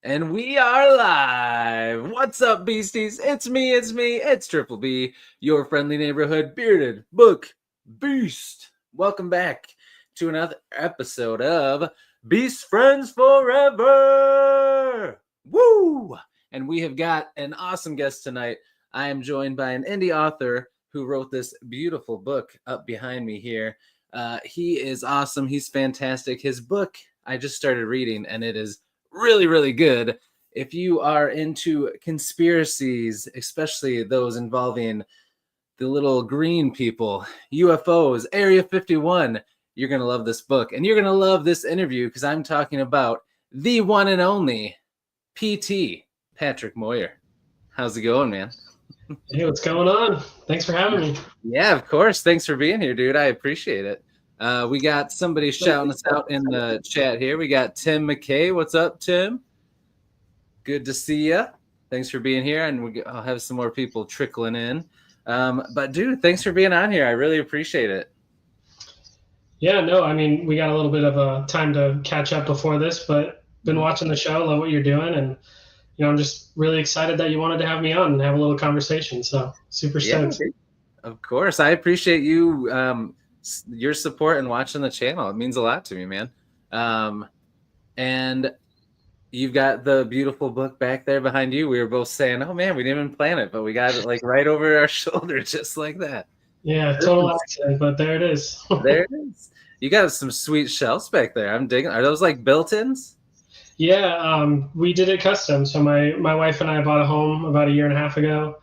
And we are live. What's up, beasties? It's Triple B, your friendly neighborhood bearded book beast. Welcome back to another episode of Beast Friends Forever. Woo! And we have got an awesome guest tonight. I am joined by an indie author who wrote this beautiful book up behind me here. He is awesome. He's fantastic. His book I just started reading, and it is really, really good. If you are into conspiracies, especially those involving the little green people, UFOs, Area 51, you're going to love this book. And you're going to love this interview because I'm talking about the one and only PT, Patrick Moyer. How's it going, man? Hey, what's going on? Thanks for having me. Yeah, of course. Thanks for being here, dude. I appreciate it. We got somebody shouting us out in the chat here. We got Tim McKay. What's up, Tim? Good to see you. Thanks for being here, and I'll have some more people trickling in. But, dude, thanks for being on here. I really appreciate it. Yeah, no, I mean, we got a little bit of a time to catch up before this, but been watching the show, love what you're doing, and I'm just really excited that you wanted to have me on and have a little conversation. So super stoked. Yeah, of course. I appreciate you, your support and watching the channel. It means a lot to me, man. And you've got the beautiful book back there behind you. We were both saying, oh, man, we didn't even plan it, but we got it like right over our shoulder, just like that. Yeah, total accident, but there it is. There it is. You got some sweet shelves back there. I'm digging. Are those like built-ins? Yeah, we did it custom. So my wife and I bought a home about 1.5 years ago,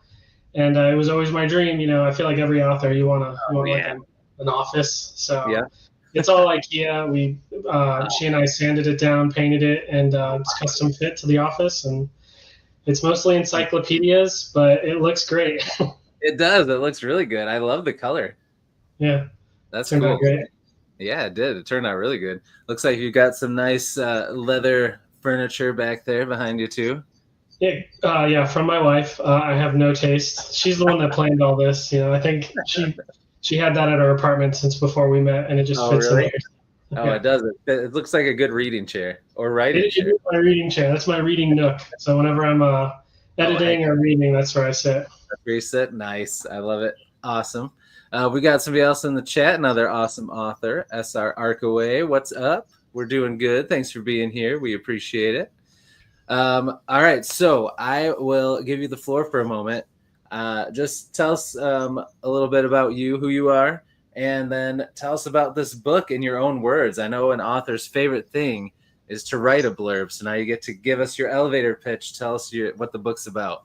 and it was always my dream. I feel like every author, you want like an office. So yeah. It's all IKEA. She and I sanded it down, painted it, and it's custom fit to the office. And it's mostly encyclopedias, but it looks great. It does. It looks really good. I love the color. Yeah, that's cool. Out great. Yeah, it did. It turned out really good. Looks like you got some nice leather furniture back there behind you too. Yeah, from my wife. I have no taste. She's the one that planned all this. I think she had that at her apartment since before we met, and it just fits in there. Oh, yeah. It does. It looks like a good reading chair or writing chair. It is my reading chair. That's my reading nook. So whenever I'm editing or reading, that's where I sit. That's where you sit. Nice. I love it. Awesome. We got somebody else in the chat, another awesome author, SR Arkaway. What's up? We're doing good. Thanks for being here. We appreciate it. All right, so I will give you the floor for a moment. Just tell us a little bit about you, who you are, and then tell us about this book in your own words. I know an author's favorite thing is to write a blurb, so now you get to give us your elevator pitch. Tell us what the book's about.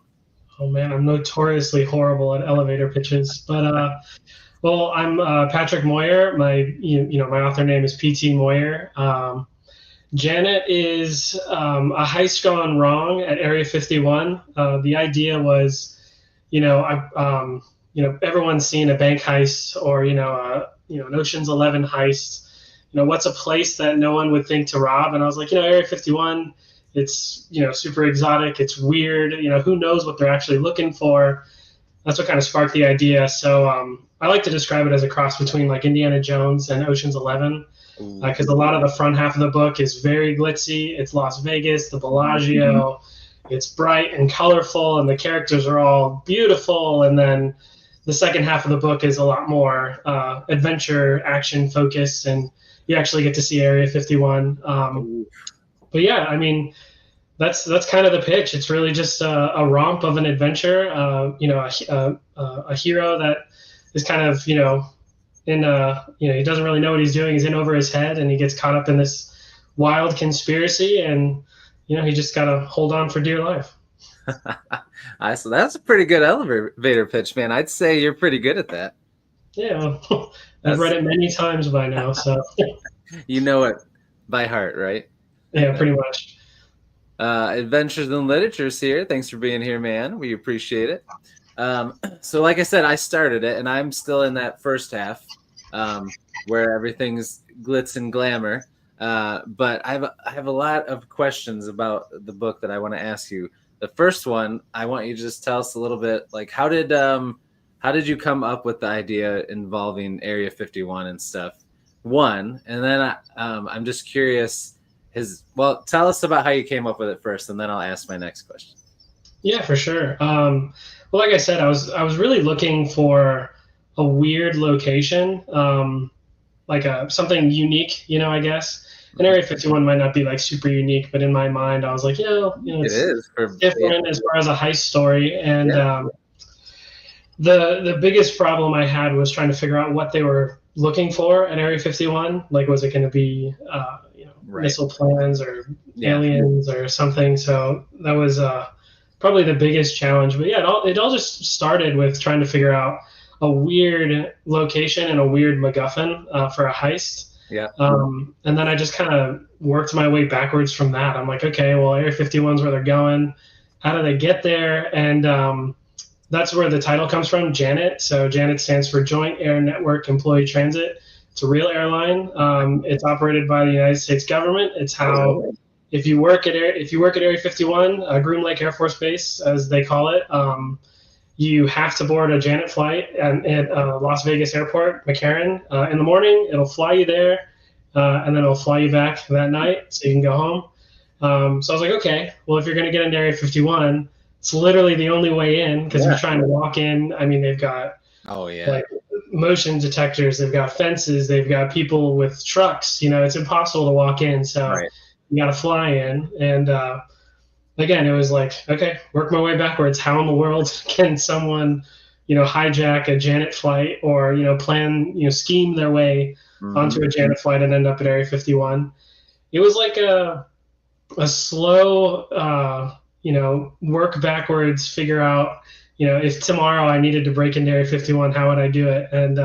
Oh, man, I'm notoriously horrible at elevator pitches, but well, I'm Patrick Moyer. My author name is PT Moyer. Janet is a heist gone wrong at Area 51. The idea was, everyone's seen a bank heist or an Ocean's 11 heist. What's a place that no one would think to rob? And I was like, Area 51. It's super exotic. It's weird. Who knows what they're actually looking for? That's what kind of sparked the idea. So I like to describe it as a cross between like Indiana Jones and Ocean's 11, because a lot of the front half of the book is very glitzy. It's Las Vegas, the Bellagio. It's bright and colorful, and the characters are all beautiful. And then the second half of the book is a lot more adventure, action focused, and you actually get to see Area 51. But yeah, I mean, that's kind of the pitch. It's really just a romp of an adventure. A hero that is kind of he doesn't really know what he's doing. He's in over his head, and he gets caught up in this wild conspiracy, and he just gotta hold on for dear life. So that's a pretty good elevator pitch, man. I'd say you're pretty good at that. Yeah, I've read it many times by now, so you know it by heart, right? Yeah, pretty much. Adventures in Literature's here. Thanks for being here, man. We appreciate it. So like I said, I started it, and I'm still in that first half where everything's glitz and glamour. But I have a lot of questions about the book that I want to ask you. The first one, I want you to just tell us a little bit, like how did you come up with the idea involving Area 51 and stuff? One, and then I'm just curious, Well, tell us about how you came up with it first, and then I'll ask my next question. Yeah, for sure. Well, like I said, I was really looking for a weird location, like something unique, I guess. And Area 51 might not be like super unique, but in my mind, I was like, It it's is for different as far as a heist story. And yeah. the biggest problem I had was trying to figure out what they were looking for at Area 51. Like, was it going to be, Right. missile plans or aliens or something? So that was probably the biggest challenge. But yeah, it all just started with trying to figure out a weird location and a weird MacGuffin for a heist. Yeah. And then I just kind of worked my way backwards from that. I'm like, okay, well, Area 51's where they're going. How do they get there? And that's where the title comes from, JANET. So JANET stands for Joint Air Network Employee Transit. It's a real airline. It's operated by the United States government. It's how if you work at Area 51, Groom Lake Air Force Base, as they call it, you have to board a JANET flight at Las Vegas Airport, McCarran. In the morning, it'll fly you there, and then it'll fly you back that night so you can go home. So I was like, okay, well, if you're going to get into Area 51, it's literally the only way in because you're trying to walk in. I mean, they've got like motion detectors, they've got fences, they've got people with trucks. It's impossible to walk in. So you got to fly in. And again, it was like, okay, work my way backwards. How in the world can someone, hijack a JANET flight or, plan, scheme their way onto a JANET flight and end up at Area 51? It was like a slow, work backwards, figure out, if tomorrow I needed to break into Area 51, how would I do it? And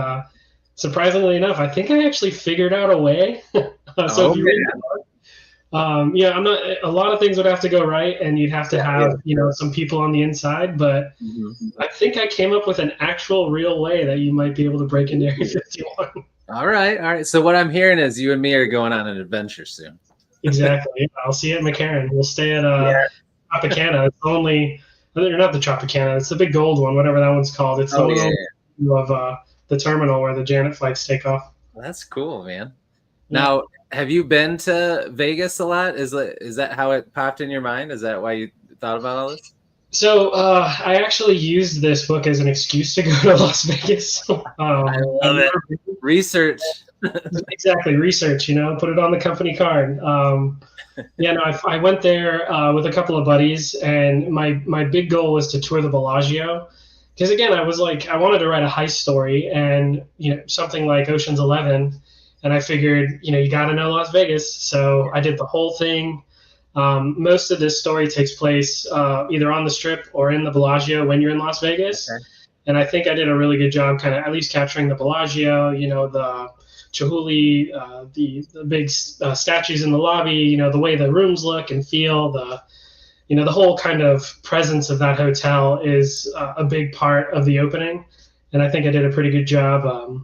surprisingly enough, I think I actually figured out a way. So if you read the book, I'm not. A lot of things would have to go right, and you'd have to have some people on the inside. But I think I came up with an actual, real way that you might be able to break into Area 51. All right. So what I'm hearing is you and me are going on an adventure soon. Exactly. Yeah, I'll see you at McCarran. We'll stay at Tropicana. It's only. Not the Tropicana. It's the big gold one, whatever that one's called. It's the one of the terminal where the JANET flights take off. Well, that's cool, man. Now, have you been to Vegas a lot? Is that how it popped in your mind? Is that why you thought about all this? So I actually used this book as an excuse to go to Las Vegas. I love it. Research. Exactly, research. Put it on the company card. I went there with a couple of buddies, and my big goal was to tour the Bellagio. Because again, I was like, I wanted to write a heist story, and something like Ocean's 11. And I figured, you got to know Las Vegas. So I did the whole thing. Most of this story takes place either on the Strip or in the Bellagio when you're in Las Vegas. Okay. And I think I did a really good job kind of at least capturing the Bellagio, the Chihuly, the big statues in the lobby, the way the rooms look and feel, the whole kind of presence of that hotel is a big part of the opening. And I think I did a pretty good job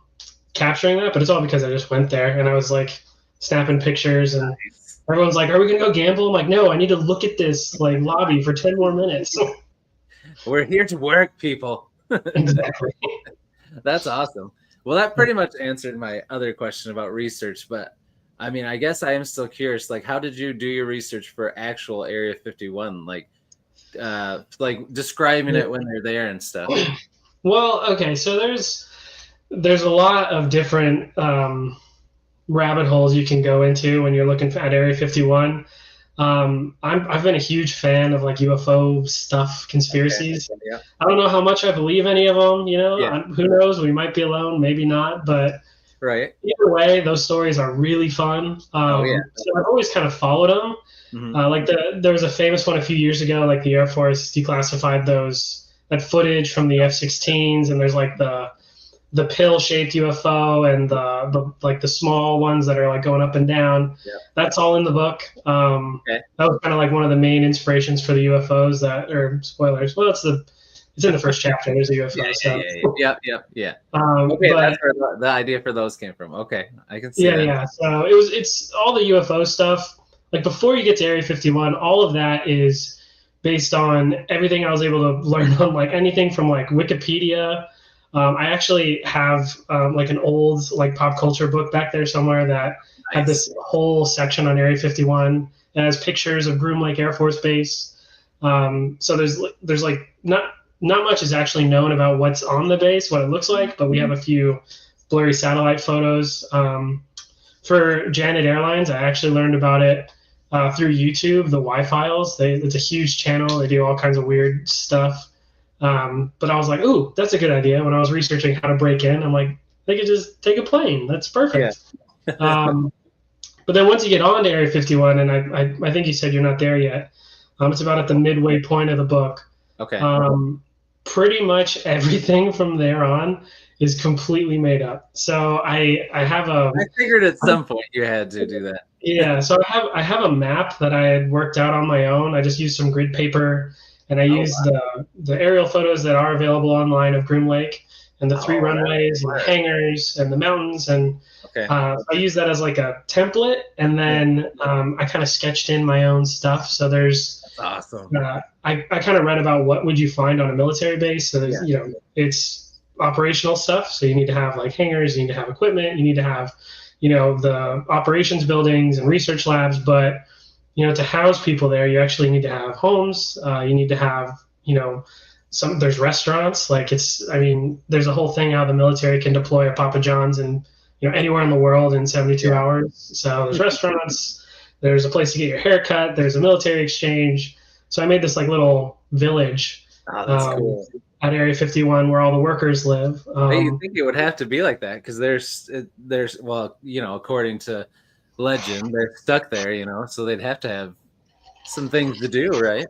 capturing that, but it's all because I just went there and I was like snapping pictures and everyone's like, are we gonna go gamble? I'm like, no, I need to look at this like lobby for 10 more minutes. We're here to work, people. Exactly. That's awesome. Well, that pretty much answered my other question about research, but I mean, I guess I am still curious, like, how did you do your research for actual Area 51? Like describing it when they're there and stuff. Well, okay, so there's a lot of different rabbit holes you can go into when you're looking at Area 51. I've been a huge fan of like UFO stuff, conspiracies. Okay. Yeah. I don't know how much I believe any of them. Who knows? We might be alone, maybe not. But either way, those stories are really fun. So I've always kind of followed them. Mm-hmm. There was a famous one a few years ago. Like the Air Force declassified that footage from the F-16s, and there's like the pill-shaped UFO and the small ones that are like going up and down. Yeah. That's all in the book. That was kind of like one of the main inspirations for the UFOs that are spoilers. Well, it's in the first chapter. There's a UFO. Yeah. Okay, that's where the idea for those came from. Okay, I can see that. Yeah. So it's all the UFO stuff. Like before you get to Area 51, all of that is based on everything I was able to learn on like anything from like Wikipedia. I actually have like an old like pop culture book back there somewhere that had this whole section on Area 51. It has pictures of Groom Lake Air Force Base. So there's like not much is actually known about what's on the base, what it looks like, but we have a few blurry satellite photos. For Janet Airlines, I actually learned about it through YouTube, the Y-Files. It's a huge channel. They do all kinds of weird stuff. But I was like, ooh, that's a good idea. When I was researching how to break in, I'm like, they could just take a plane. That's perfect. Yeah. But then once you get on to Area 51, and I think you said you're not there yet. It's about at the midway point of the book. Okay. Pretty much everything from there on is completely made up. So I figured at some point you had to do that. Yeah. So I have a map that I had worked out on my own. I just used some grid paper, and I used the aerial photos that are available online of Groom Lake and the 3 runways and the hangars and the mountains. And I used that as like a template, and then I kind of sketched in my own stuff. So there's awesome. I kind of read about what would you find on a military base. So there's, it's operational stuff. So you need to have like hangars, you need to have equipment, you need to have, the operations buildings and research labs. But, to house people there, you actually need to have homes. You need to have, there's restaurants. Like there's a whole thing how the military can deploy a Papa John's and, anywhere in the world in 72 hours. So there's restaurants, there's a place to get your hair cut, there's a military exchange. So I made this like little village cool. At Area 51 where all the workers live. You think it would have to be like that because there's well, according to legend, they're stuck there, so they'd have to have some things to do, right?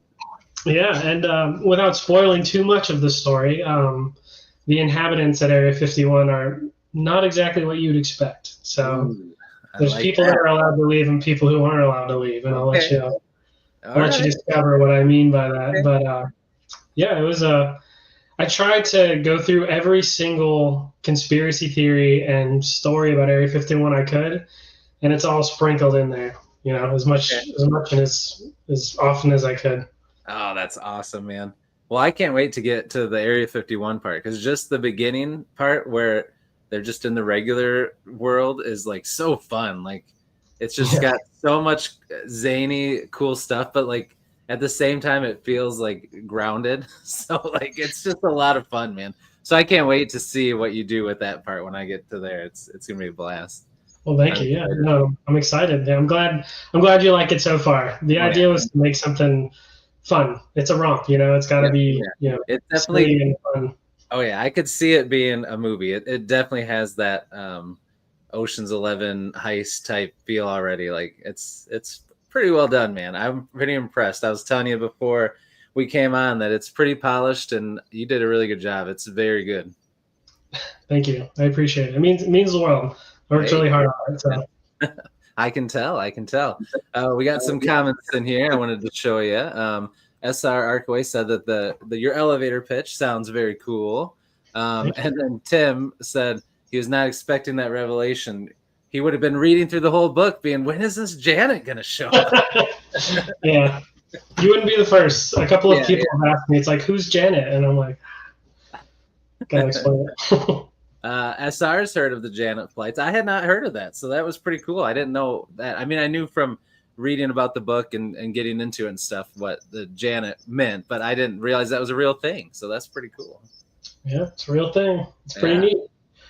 Yeah, and without spoiling too much of the story, the inhabitants at Area 51 are not exactly what you'd expect. So there's people that are allowed to leave and people who aren't allowed to leave, and I'll let you discover what I mean by that. Okay. But it was I tried to go through every single conspiracy theory and story about Area 51 I could, and it's all sprinkled in there, as much and as often as I could. Oh, that's awesome, man. Well, I can't wait to get to the Area 51 part, because just the beginning part where they're just in the regular world is like so fun. Like it's just got so much zany, cool stuff, but like at the same time, it feels like grounded. So like it's just a lot of fun, man. So I can't wait to see what you do with that part when I get to there. It's gonna be a blast. Well, thank you. Yeah, no, I'm excited. I'm glad you like it so far. The idea was to make something fun. It's a romp, it's got to be, it's definitely and fun. Oh yeah, I could see it being a movie. It definitely has that Ocean's 11 heist type feel already. Like it's pretty well done, man. I'm pretty impressed. I was telling you before we came on that it's pretty polished, and you did a really good job. It's very good. Thank you. I appreciate it. It means the world. I worked really hard on it. So. I can tell. We got some comments in here I wanted to show you. SR Arkaway said that your elevator pitch sounds very cool. And then Tim said he was not expecting that revelation. He would have been reading through the whole book being, when is this Janet going to show up? Yeah. You wouldn't be the first. A couple of people have asked me, it's like, who's Janet? And I'm like, gotta explain it. SR's heard of the Janet flights. I had not heard of that, so that was pretty cool. I didn't know that. I mean, I knew from reading about the book and getting into it and stuff what the Janet meant, but I didn't realize that was a real thing. So that's pretty cool. Yeah, it's a real thing. It's pretty neat.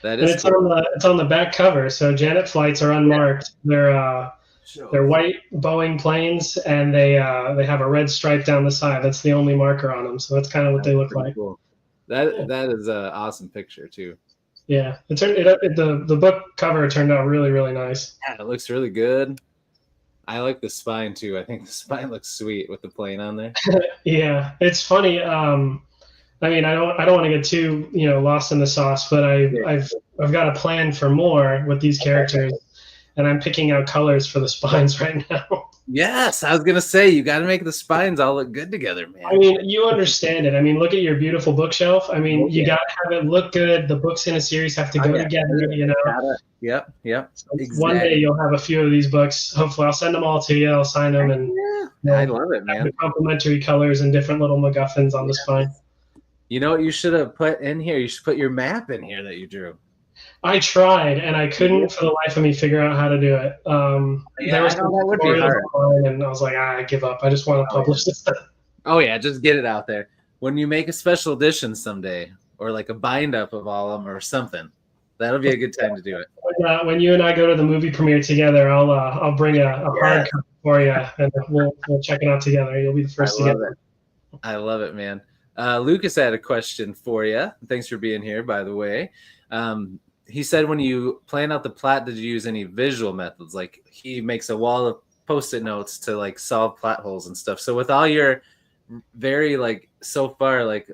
That is. It's on the back cover. So Janet flights are unmarked. They're white Boeing planes, and they have a red stripe down the side. That's the only marker on them. So that's kind of what they look like. Cool. That is an awesome picture too. Yeah, the book cover turned out really, really nice. Yeah, it looks really good. I like the spine too. I think the spine looks sweet with the plane on there. Yeah, it's funny. I don't want to get too lost in the sauce, but I've got a plan for more with these characters, and I'm picking out colors for the spines right now. Yes, I was gonna say you got to make the spines all look good together, man. I mean, you understand it. I mean, look at your beautiful bookshelf. I mean, you got to have it look good. The books in a series have to go together. Yep. So exactly. One day you'll have a few of these books. Hopefully, I'll send them all to you. I'll sign them, and I love it, man. The complementary colors and different little MacGuffins on the spine. You know what you should have put in here? You should put your map in here that you drew. I tried, and I couldn't for the life of me figure out how to do it. There Yeah, was I know some that would be tutorials hard. online, and I was like, I give up. I just want to Oh yeah. publish this stuff. Oh yeah, just get it out there. When you make a special edition someday, or like a bind up of all of them or something, that'll be a good time to do it. When you and I go to the movie premiere together, I'll bring a Yeah. hard copy for you, and we'll check it out together. You'll be the I first to get love it. it. I love it, man. Lucas had a question for you. Thanks for being here, by the way. He said, when you plan out the plot, did you use any visual methods? Like he makes a wall of Post-it notes to like solve plot holes and stuff. So with all your very like so far like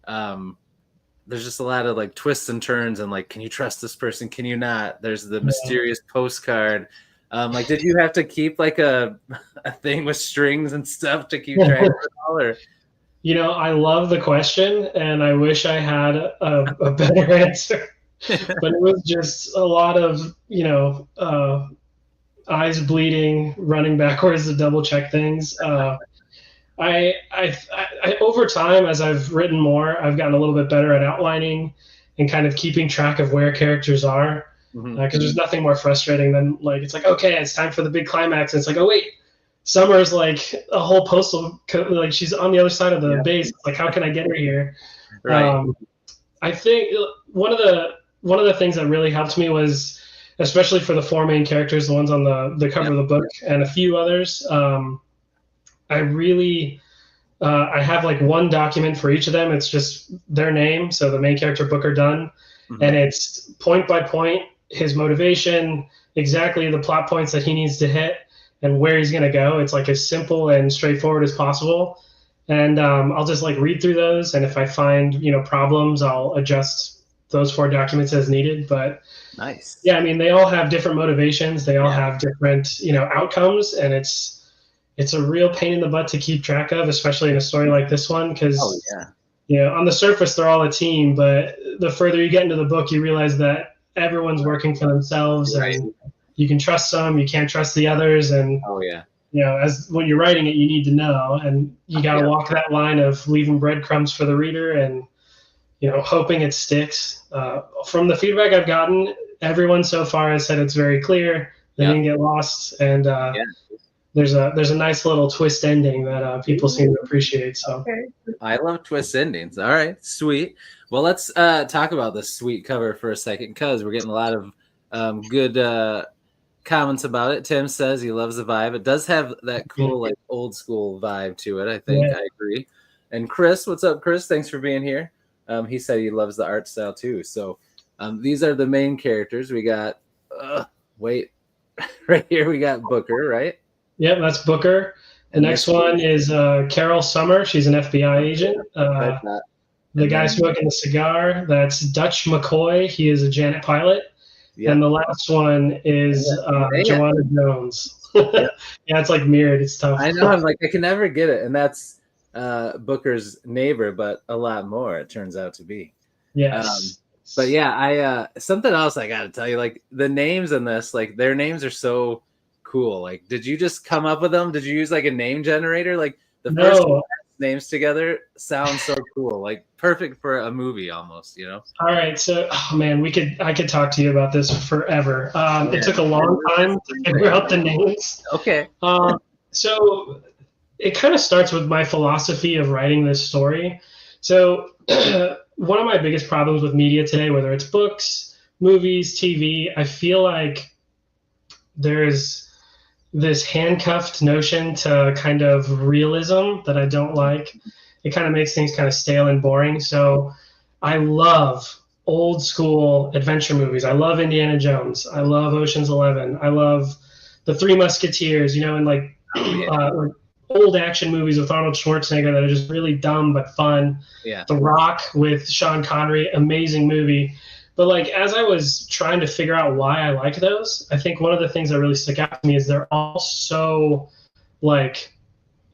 there's just a lot of like twists and turns and like, can you trust this person? Can you not? There's the mysterious postcard. Like, did you have to keep like a thing with strings and stuff to keep track of it all? Or You know, I love the question, and I wish I had a better answer. But it was just a lot of, eyes bleeding, running backwards to double check things. I over time, as I've written more, I've gotten a little bit better at outlining and kind of keeping track of where characters are. Because there's nothing more frustrating than like it's like, okay, it's time for the big climax, and it's like, oh wait, Summer's like a whole postal like she's on the other side of the base. Like, how can I get her here? right. I think one of the things that really helped me was, especially for the four main characters, the ones on the cover of the book, and a few others. I really I have like one document for each of them. It's just their name, so the main character Booker Dunn, and it's point by point his motivation, exactly the plot points that he needs to hit, and where he's going to go. It's like as simple and straightforward as possible. And I'll just like read through those, and if I find problems, I'll adjust those four documents as needed. But Nice. yeah, I mean, they all have different motivations. They all have different outcomes, and it's a real pain in the butt to keep track of, especially in a story like this one, because on the surface they're all a team, but the further you get into the book, you realize that everyone's working for themselves, and you can trust some, you can't trust the others, and as when you're writing it, you need to know, and you got to walk that line of leaving breadcrumbs for the reader, and hoping it sticks. From the feedback I've gotten, everyone so far has said it's very clear. They didn't get lost, and there's a nice little twist ending that people seem to appreciate. So I love twist endings. All right, sweet. Well, let's talk about this sweet cover for a second, because we're getting a lot of good comments about it. Tim says he loves the vibe. It does have that cool like old school vibe to it. I think I agree. And Chris, what's up, Chris? Thanks for being here. He said he loves the art style too. So these are the main characters. We got right here we got Booker, right? Yep, that's Booker. The next one is Carol Summer. She's an FBI agent. The guy smoking the cigar, that's Dutch McCoy. He is a Janet pilot. And the last one is Joanna Jones. Yeah, it's like mirrored. It's tough. I know. I'm like, I can never get it. And that's Booker's neighbor, but a lot more, it turns out to be. Yes. But yeah, something else I got to tell you, like the names in this, like their names are so cool. Like, did you just come up with them? Did you use like a name generator? Like the first names together sound so cool, like perfect for a movie almost, All right, so man, I could talk to you about this forever. It took a long time to figure out the names. Okay. So it kind of starts with my philosophy of writing this story. So one of my biggest problems with media today, whether it's books, movies, TV, I feel like there's this handcuffed notion to kind of realism that I don't like. It kind of makes things kind of stale and boring. So I love old school adventure movies. I love Indiana Jones. I love Ocean's 11. I love the Three Musketeers, and like old action movies with Arnold Schwarzenegger that are just really dumb but fun. Yeah. The Rock with Sean Connery, amazing movie. But like as I was trying to figure out why I like those, I think one of the things that really stuck out to me is they're all so like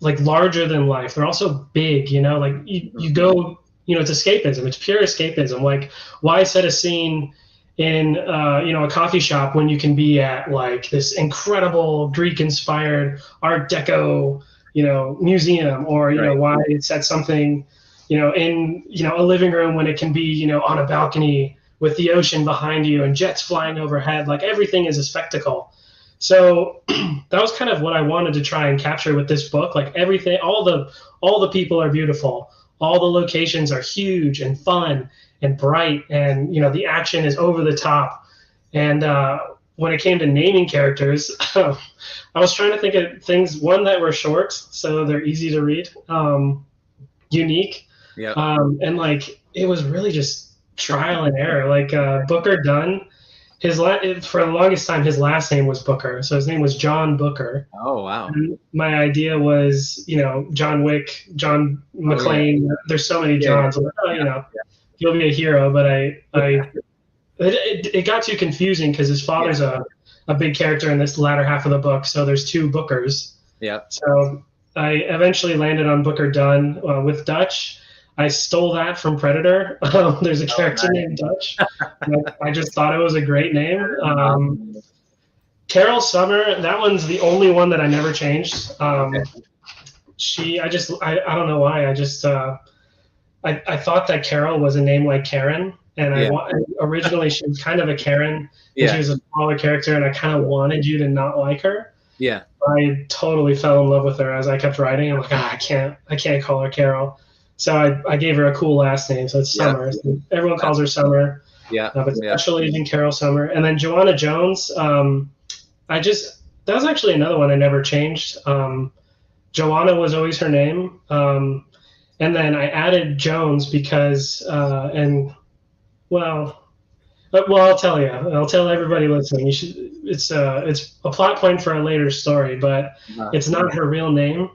larger than life. They're also big, like you go, it's escapism. It's pure escapism. Like, why set a scene in a coffee shop when you can be at like this incredible Greek-inspired Art Deco museum, or why set something in a living room when it can be on a balcony with the ocean behind you and jets flying overhead. Like everything is a spectacle. So that was kind of what I wanted to try and capture with this book. Like everything, all the people are beautiful. All the locations are huge and fun and bright, and the action is over the top. And when it came to naming characters, I was trying to think of things, one, that were short, so they're easy to read, unique, Yeah. and like it was really just trial and error. Like Booker Dunn, for the longest time, his last name was Booker, so his name was John Booker. Oh, wow. And my idea was, John Wick, John McClane. There's so many Johns. He'll be a hero, but it got too confusing because his father's a big character in this latter half of the book, so there's two Bookers. Yeah. So I eventually landed on Booker Dunn with Dutch. I stole that from Predator. There's a character named Dutch. I just thought it was a great name. Carol Summer, that one's the only one that I never changed. I don't know why. I thought that Carol was a name like Karen, and originally she was kind of a Karen, and she was a smaller character, and I kind of wanted you to not like her. Yeah. I totally fell in love with her as I kept writing. I'm like, I can't call her Carol. So I gave her a cool last name, so it's Summer. So everyone calls her Summer. Yeah. But Special Agent Carol Summer. And then Joanna Jones, that was actually another one I never changed. Joanna was always her name. And then I added Jones because, I'll tell you. I'll tell everybody listening. It's a plot point for a later story, but it's not her real name.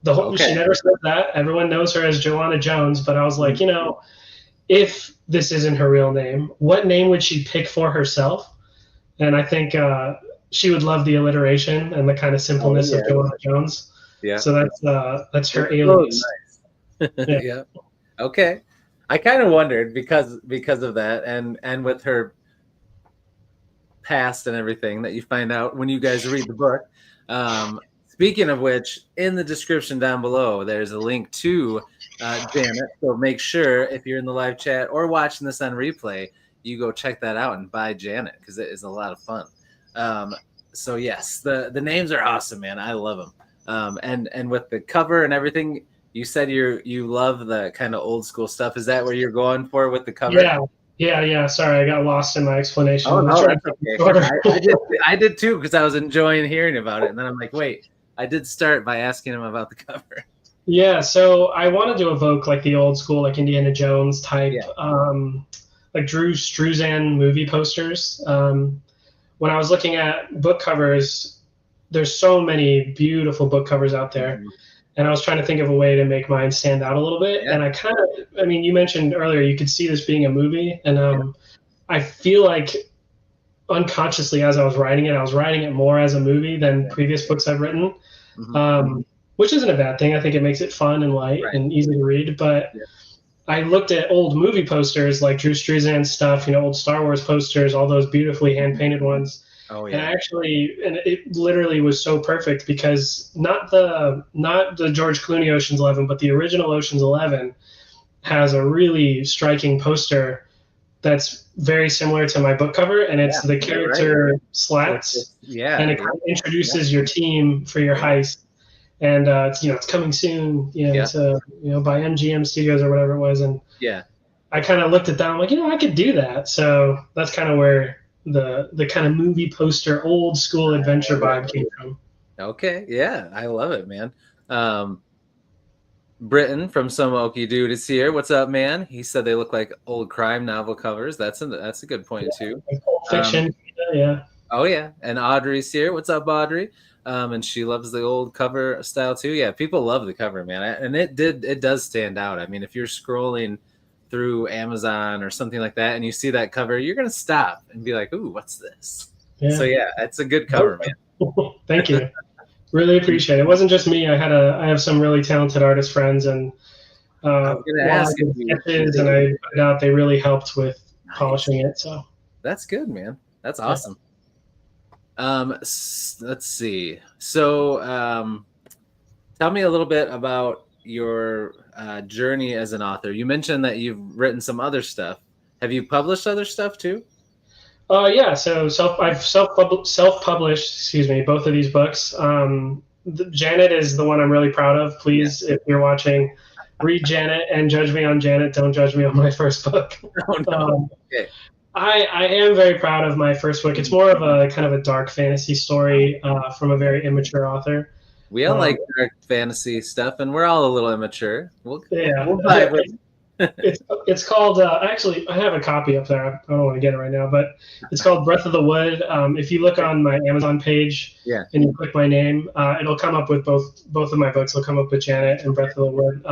She never said that. Everyone knows her as Joanna Jones, but I was like, if this isn't her real name, what name would she pick for herself? And I think she would love the alliteration and the kind of simpleness of Joanna Jones. Yeah. So that's her alias. Nice. Yeah. Okay. I kind of wondered because of that and with her past and everything that you find out when you guys read the book. Speaking of which, in the description down below, there's a link to Janet. So make sure if you're in the live chat or watching this on replay, you go check that out and buy Janet because it is a lot of fun. So yes, the names are awesome, man. I love them. And with the cover and everything, you said you love the kind of old school stuff. Is that where you're going for with the cover? Yeah. Sorry, I got lost in my explanation. Oh no, that's okay. I did too because I was enjoying hearing about it, and then I'm like, wait. I did start by asking him about the cover. Yeah, so I wanted to evoke like the old school, like Indiana Jones type, like Drew Struzan movie posters. When I was looking at book covers, there's so many beautiful book covers out there. Mm-hmm. And I was trying to think of a way to make mine stand out a little bit. Yeah. And you mentioned earlier, you could see this being a movie. And I feel like unconsciously as I was writing it more as a movie than previous books I've written, which isn't a bad thing. I think it makes it fun and light and easy to read. But I looked at old movie posters like Drew Struzan stuff, old Star Wars posters, all those beautifully hand-painted ones. Oh, yeah. And it literally was so perfect because not the George Clooney Ocean's 11, but the original Ocean's 11 has a really striking poster that's very similar to my book cover, and it's the character slats. And it kind of introduces your team for your heist. And it's coming soon, to by MGM Studios or whatever it was. And I kind of looked at that. I'm like, I could do that. So that's kind of where the kind of movie poster, old school adventure vibe came from. Okay, yeah, I love it, man. Britton from Some Okie Dude is here. What's up, man? He said they look like old crime novel covers. That's a good point too. Fiction, yeah. Oh yeah, and Audrey's here. What's up, Audrey? And she loves the old cover style too. Yeah, people love the cover, man. And it does stand out. I mean, if you're scrolling through Amazon or something like that and you see that cover, you're gonna stop and be like, "Ooh, what's this?" Yeah. So yeah, it's a good cover, man. Thank you. Really appreciate it. It wasn't just me. I have some really talented artist friends, and I put it out. They really helped with polishing it. So that's good, man. That's awesome. Let's see. So, tell me a little bit about your journey as an author. You mentioned that you've written some other stuff. Have you published other stuff too? Yeah. So I've self-published, excuse me, both of these books. Janet is the one I'm really proud of. Please, if you're watching, read Janet and judge me on Janet. Don't judge me on my first book. Oh no. Okay. I am very proud of my first book. It's more of a kind of a dark fantasy story from a very immature author. We all like dark fantasy stuff, and we're all a little immature. We'll vibe with it's called actually I have a copy up there. I don't want to get it right now, but it's called Breath of the Wood. If you look on my Amazon page and you click my name, it'll come up with both of my books. It'll come up with Janet and Breath of the Wood.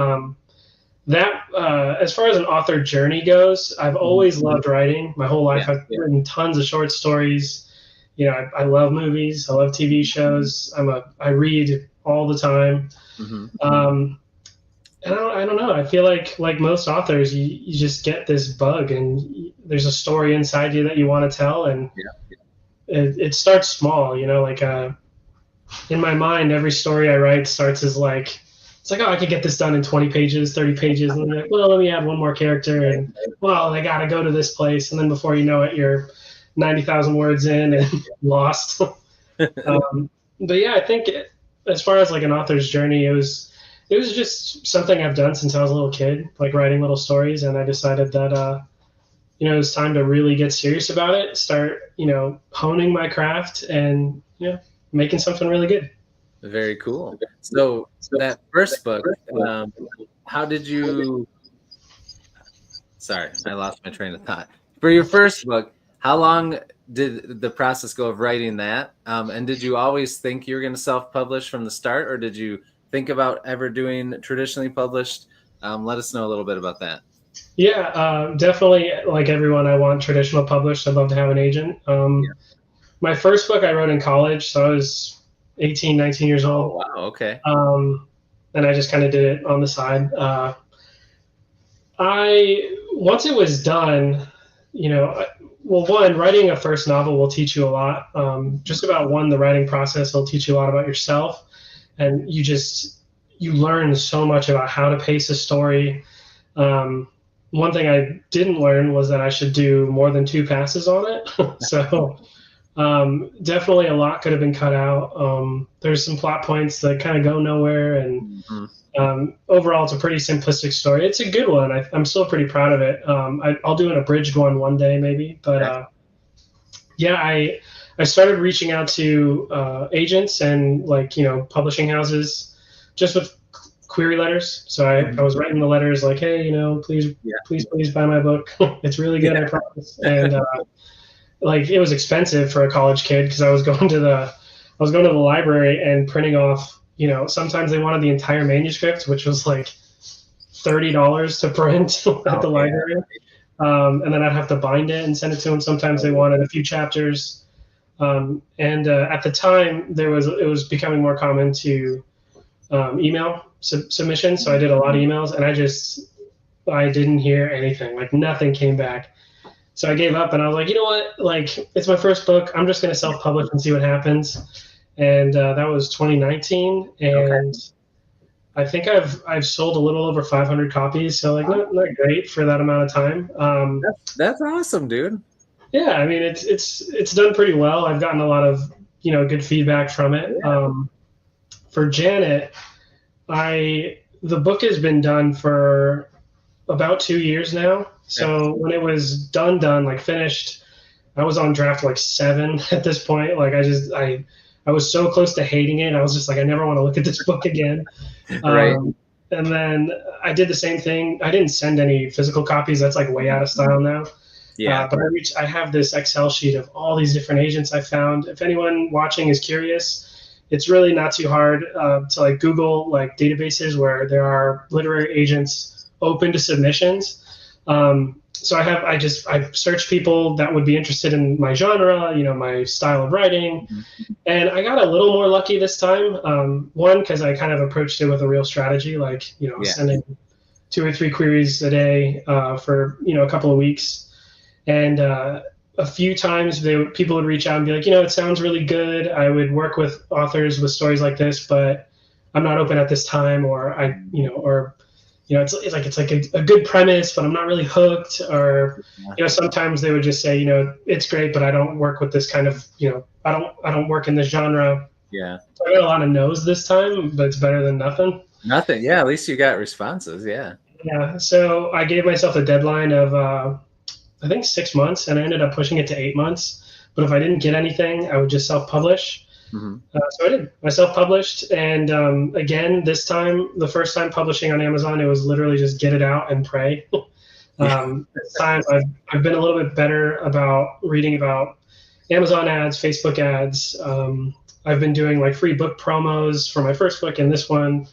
As far as an author journey goes, I've always loved writing. My whole life I've written tons of short stories. You know, I love movies. I love TV shows. I read all the time. I don't know. I feel like most authors, you just get this bug, and there's a story inside you that you want to tell, and it starts small. You know, like in my mind, every story I write starts as like, it's like, oh, I could get this done in 20 pages, 30 pages, and then like, well, let me add one more character, and well, I got to go to this place, and then before you know it, you're 90,000 words in and lost. But yeah, I think as far as like an author's journey, it was just something I've done since I was a little kid, like writing little stories. And I decided that, it was time to really get serious about it, start, honing my craft and, making something really good. Very cool. So that first book, how did you, sorry, I lost my train of thought. For your first book, how long did the process go of writing that? And did you always think you were going to self-publish from the start, or did you think about ever doing traditionally published? Let us know a little bit about that. Yeah, definitely. Like everyone, I want traditional published. I'd love to have an agent. My first book I wrote in college, so I was 18, 19 years old. Oh, wow. Okay. And I just kind of did it on the side. Once it was done, well, one, writing a first novel will teach you a lot. Just about the writing process will teach you a lot about yourself. And you learn so much about how to pace a story. One thing I didn't learn was that I should do more than 2 passes on it. So definitely a lot could have been cut out. There's some plot points that kind of go nowhere. And overall, it's a pretty simplistic story. It's a good one. I'm still pretty proud of it. I'll do an abridged one day maybe. But I started reaching out to agents and publishing houses just with query letters. So I was writing the letters like, hey, please buy my book. It's really good, I promise. And it was expensive for a college kid because I was going to the library and printing off. Sometimes they wanted the entire manuscript, which was like $30 to print at the library. And then I'd have to bind it and send it to them. Sometimes they wanted a few chapters. At the time, it was becoming more common to email submissions. So I did a lot of emails, and I didn't hear anything. Like nothing came back. So I gave up, and I was like, you know what? Like it's my first book. I'm just gonna self-publish and see what happens. And that was 2019, and I think I've sold a little over 500 copies. So not great for that amount of time. That's awesome, dude. Yeah, I mean it's done pretty well. I've gotten a lot of good feedback from it. For Janet, the book has been done for about 2 years now. So when it was done, like finished, I was on draft like 7 at this point. Like I was so close to hating it. I was just like, I never want to look at this book again. Right. And then I did the same thing. I didn't send any physical copies. That's like way out of style now. Yeah. But I have this Excel sheet of all these different agents I found. If anyone watching is curious, it's really not too hard to Google databases where there are literary agents open to submissions. So I searched people that would be interested in my genre, my style of writing, and I got a little more lucky this time. One, because I kind of approached it with a real strategy, sending 2 or 3 queries a day for a couple of weeks. And a few times people would reach out and be like, it sounds really good. I would work with authors with stories like this, but I'm not open at this time, or it's like a good premise, but I'm not really hooked. Or sometimes they would just say, it's great, but I don't work with this kind of, I don't work in this genre. Yeah. So I got a lot of no's this time, but it's better than nothing. Nothing. Yeah, at least you got responses. Yeah. Yeah. So I gave myself a deadline of I think 6 months, and I ended up pushing it to 8 months. But if I didn't get anything, I would just self-publish. Mm-hmm. So I did. I self-published, and again, this time, the first time publishing on Amazon, it was literally just get it out and pray. This time, I've been a little bit better about reading about Amazon ads, Facebook ads. I've been doing like free book promos for my first book and this one.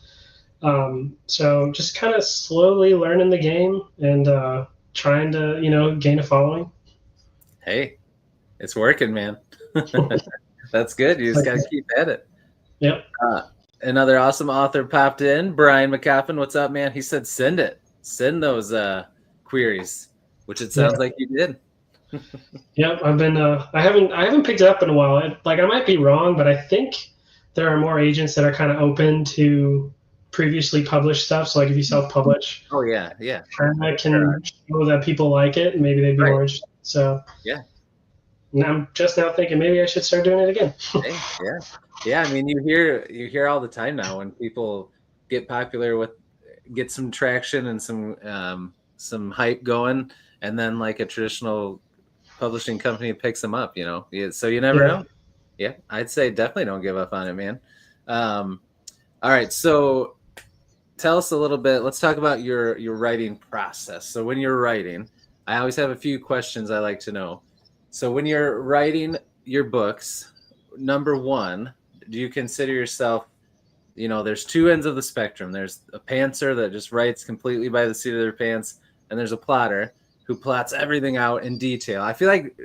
So just kind of slowly learning the game and trying to, gain a following. Hey, it's working, man. That's good. You just got to keep at it. Yep. Another awesome author popped in. Brian McCaffin, what's up, man? He said, send it. Send those queries, which it sounds like you did. Yep. I've been, I haven't picked it up in a while. I might be wrong, but I think there are more agents that are kind of open to previously published stuff. So like if you self-publish, oh yeah, yeah, I can show that people like it, and maybe they'd be more interested. So yeah. And I'm just now thinking maybe I should start doing it again. Yeah. I mean, you hear all the time now when people get popular get some traction and some hype going, and then like a traditional publishing company picks them up. So you never know. Yeah, I'd say definitely don't give up on it, man. All right, so tell us a little bit. Let's talk about your writing process. So when you're writing, I always have a few questions I like to know. So when you're writing your books, number one, do you consider yourself, there's two ends of the spectrum. There's a pantser that just writes completely by the seat of their pants, and there's a plotter who plots everything out in detail. I feel like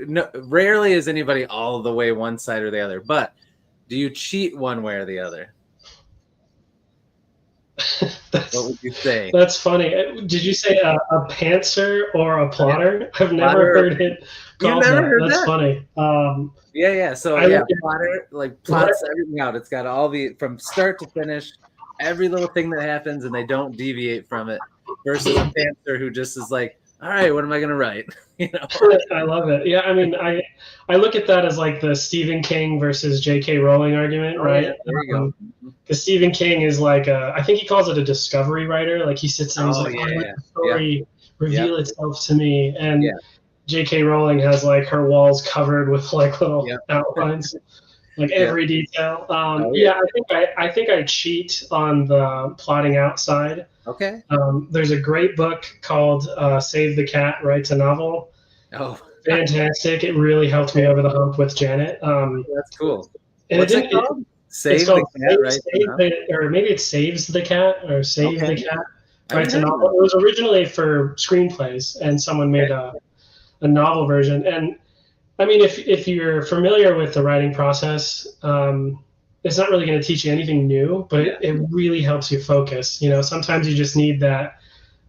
rarely is anybody all the way one side or the other, but do you cheat one way or the other? What would you say? That's funny. Did you say a pantser or a plotter? I've never heard it called that. That's funny. Yeah. So plotter plots everything out. It's got all from start to finish, every little thing that happens, and they don't deviate from it. Versus a pantser who just is like, all right, what am I going to write? I love it. Yeah, I mean, I look at that as like the Stephen King versus J.K. Rowling argument, right? Yeah, there you go. Because Stephen King is like I think he calls it a discovery writer. Like he sits there and he's like, let the story reveal itself to me. And J.K. Rowling has like her walls covered with like little outlines, like every detail. I think I cheat on the plotting out side. Okay. There's a great book called Save the Cat Writes a Novel. Oh, fantastic. It really helped me over the hump with Janet. That's cool. And what's it called? Save the Cat Writes a Novel? Or maybe it Saves the Cat or Save the Cat Writes a Novel. It was originally for screenplays, and someone made a novel version. And I mean, if you're familiar with the writing process, it's not really going to teach you anything new, but it really helps you focus. Sometimes you just need that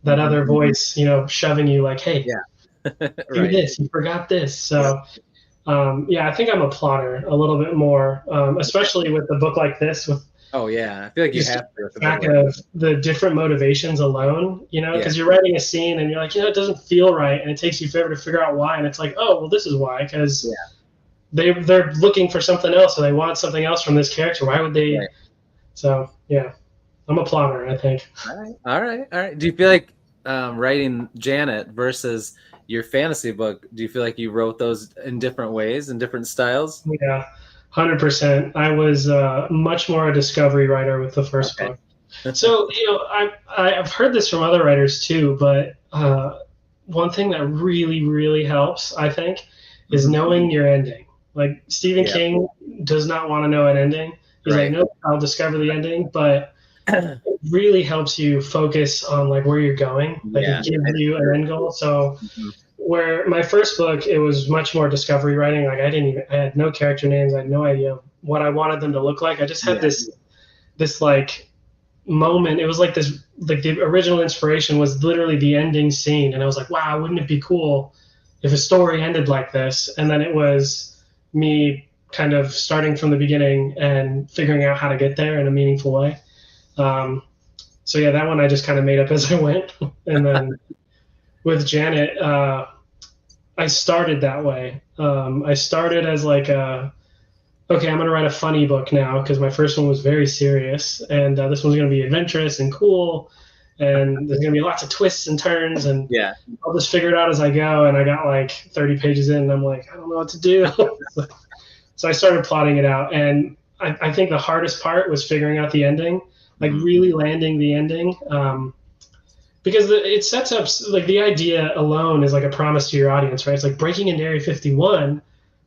other voice, shoving you like, hey, do this, you forgot this. So, I think I'm a plotter a little bit more, especially with a book like this. I feel like you have to. Track of the different motivations alone, because you're writing a scene and you're like, it doesn't feel right, and it takes you forever to figure out why, and it's like, oh, well, this is why, because they're looking for something else, or they want something else from this character. Why would they? Right. So I'm a plotter, I think. All right. Do you feel like writing Janet versus your fantasy book? Do you feel like you wrote those in different ways, in different styles? Yeah, 100%. I was much more a discovery writer with the first book. So I've heard this from other writers too, but one thing that really, really helps, I think, is knowing your ending. Like Stephen King does not want to know an ending. He's like, nope, I'll discover the ending. But it really helps you focus on like where you're going. Like it gives you an end goal. So where my first book, it was much more discovery writing. Like I had no character names. I had no idea what I wanted them to look like. I just had this like moment. It was like this, like the original inspiration was literally the ending scene. And I was like, wow, wouldn't it be cool if a story ended like this? And then it was me kind of starting from the beginning and figuring out how to get there in a meaningful way. So yeah, that one I just kind of made up as I went. And then with Janet, I started that way. I started as like okay, I'm going to write a funny book now because my first one was very serious, and this one's going to be adventurous and cool, and there's going to be lots of twists and turns, and Yeah. I'll just figure it out as I go. And I got like 30 pages in, and I'm like, I don't know what to do. So I started plotting it out, and I think the hardest part was figuring out the ending, like really landing the ending, because it sets up like the idea alone is like a promise to your audience, right? It's like breaking into Area 51.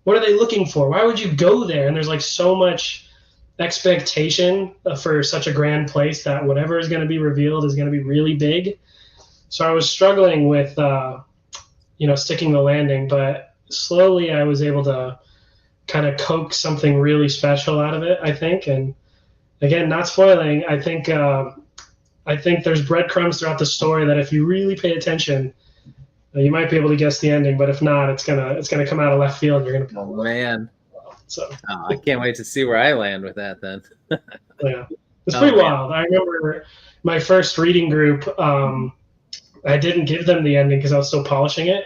What are they looking for? Why would you go there? And there's like so much expectation for such a grand place that whatever is going to be revealed is going to be really big. So I was struggling with, sticking the landing, but slowly I was able to kind of coax something really special out of it, I think. And again, not spoiling, I think there's breadcrumbs throughout the story that if you really pay attention, you might be able to guess the ending. But if not, it's gonna come out of left field. You're gonna be, oh man. So I can't wait to see where I land with that then. yeah, it's pretty wild. I remember my first reading group. I didn't give them the ending because I was still polishing it,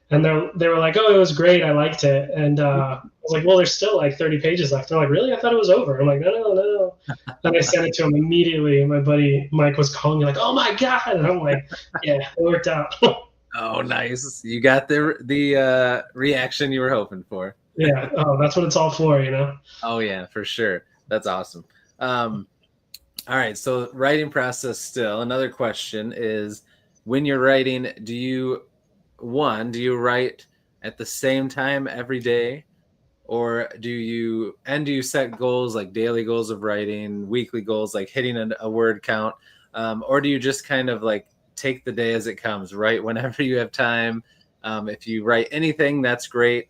and they were like, "Oh, it was great. I liked it." And I was like, "Well, there's still like 30 pages left." They're like, "Really? I thought it was over." I'm like, "No." And I sent it to him immediately. My buddy Mike was calling me like, "Oh my god!" And I'm like, "Yeah, it worked out." Oh, nice. You got the reaction you were hoping for. Yeah. Oh, that's what it's all for, you know? Oh, yeah, for sure. That's awesome. All right. So writing process still. Another question is, when you're writing, do you write at the same time every day? Or do you set goals, like daily goals of writing, weekly goals, like hitting a word count? Or do you just kind of like take the day as it comes, write whenever you have time? If you write anything, that's great.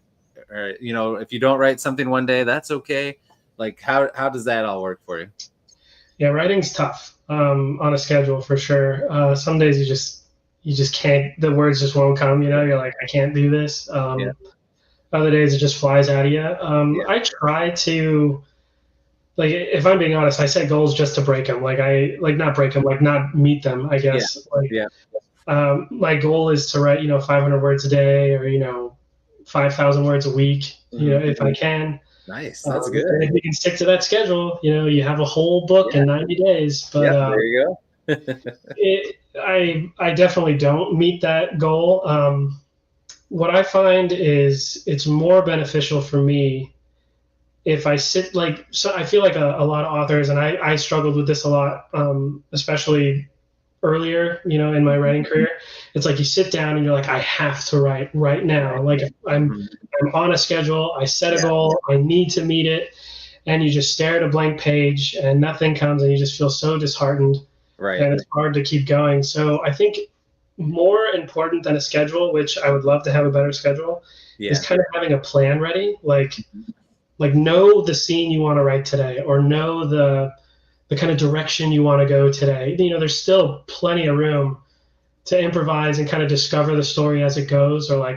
Or, if you don't write something one day, that's okay. Like how does that all work for you? Yeah, writing's tough on a schedule for sure. Some days you just can't, the words just won't come, you're like, I can't do this. Other days it just flies out of you. I try to, like, if I'm being honest, I set goals just to break them. Like not break them, like not meet them, I guess. My goal is to write, 500 words a day, or, 5,000 words a week, if I can. Nice. That's good. And if you can stick to that schedule, you have a whole book in 90 days. But there you go. I definitely don't meet that goal. What I find is it's more beneficial for me if I sit, like, so I feel like a lot of authors, and I struggled with this a lot, especially earlier, in my writing career. It's like you sit down and you're like, I have to write right now. Like if I'm on a schedule, I set a goal, I need to meet it, and you just stare at a blank page and nothing comes, and you just feel so disheartened. Right. And it's hard to keep going. So I think more important than a schedule, which I would love to have a better schedule, is kind of having a plan ready. Like know the scene you want to write today, or know the kind of direction you want to go today. There's still plenty of room to improvise and kind of discover the story as it goes, or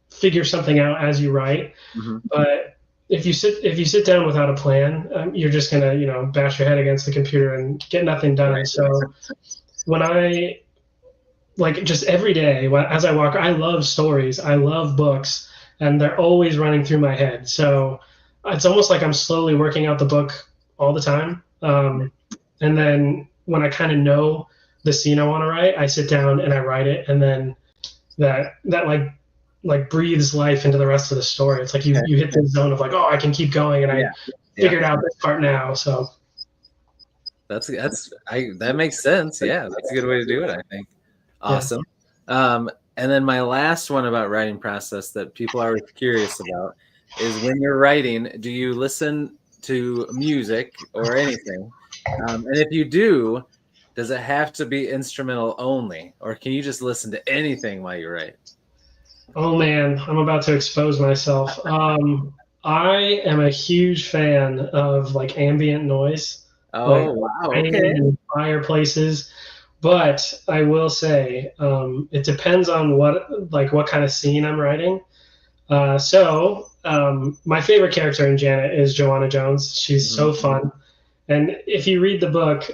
figure something out as you write. But if you sit down without a plan, you're just gonna bash your head against the computer and get nothing done. Right. So when I just every day as I walk, I love stories, I love books, and they're always running through my head. So it's almost like I'm slowly working out the book all the time. And then when I kind of know the scene I want to write, I sit down and I write it, and then that like breathes life into the rest of the story. It's like you hit the zone of like, oh, I can keep going, and I figured out this part now. So that makes sense. Yeah, that's a good way to do it, I think. Awesome. And then my last one about writing process that people are curious about is, when you're writing, do you listen to music or anything? And if you do, does it have to be instrumental only, or can you just listen to anything while you write? Oh man, I'm about to expose myself. I am a huge fan of like ambient noise. Oh, wow. Okay. Fireplaces. But I will say, it depends on what kind of scene I'm writing. So my favorite character in Janet is Joanna Jones. She's so fun. And if you read the book,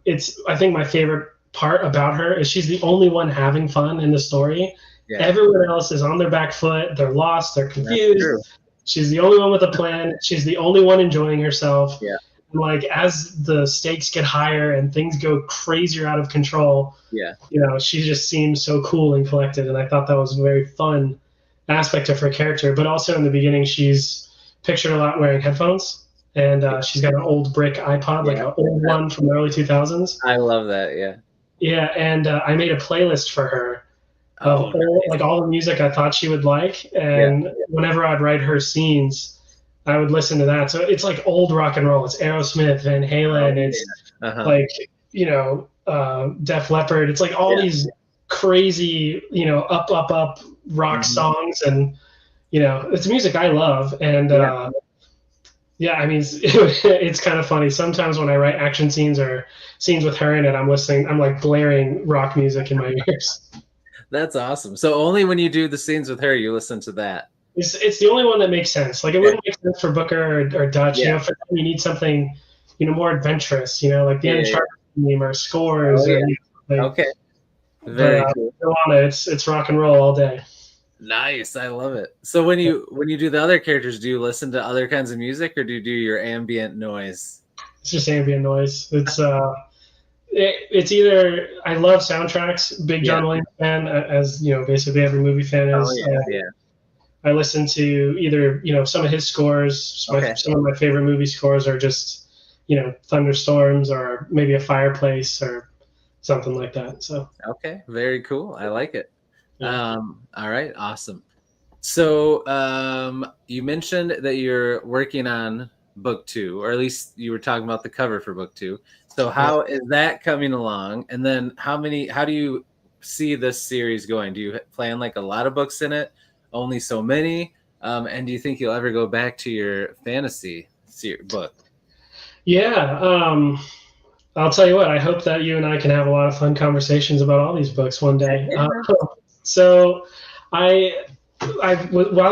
it's, I think my favorite part about her is she's the only one having fun in the story. Yeah, Everyone else is on their back foot. They're lost. They're that's true. confused. She's the only one with a plan. She's the only one enjoying herself. Yeah, Like as the stakes get higher and things go crazier out of control, yeah, she just seems so cool and collected. And I thought that was a very fun aspect of her character. But also in the beginning, she's pictured a lot wearing headphones. And she's got an old brick iPod, like yeah. an old one from the early 2000s. I love that. Yeah. Yeah, and I made a playlist for her of Oh, nice. all the music I thought she would like. Yeah. And whenever I'd write her scenes, I would listen to that. So it's like old rock and roll. It's Aerosmith, Van Oh, Halen. It's yeah. Uh-huh. like, Def Leppard. It's like all Yeah. these crazy, up rock songs. And, it's music I love. And yeah, I mean, it's kind of funny. Sometimes when I write action scenes or scenes with her in it, I'm like blaring rock music in my ears. That's awesome. So only when you do the scenes with her, you listen to that. It's the only one that makes sense. Like it wouldn't make sense for Booker or Dutch. Yeah. For them, you need something, more adventurous. Like the Uncharted theme or Scores. Oh, yeah. Or, Okay. Very cool. It's rock and roll all day. Nice. I love it. So when you do the other characters, do you listen to other kinds of music or do you do your ambient noise? It's just ambient noise. It's either I love soundtracks, big John Williams fan, as basically every movie fan is. Oh, yeah. I listen to either some of his scores. Some of my favorite movie scores are just thunderstorms or maybe a fireplace or something like that. So okay, very cool. I like it. Yeah. All right, awesome. So you mentioned that you're working on book 2, or at least you were talking about the cover for book 2. So how is that coming along? And then how do you see this series going? Do you plan like a lot of books in it? Only so many? And do you think you'll ever go back to your fantasy book? Yeah. I'll tell you what, I hope that you and I can have a lot of fun conversations about all these books one day. So while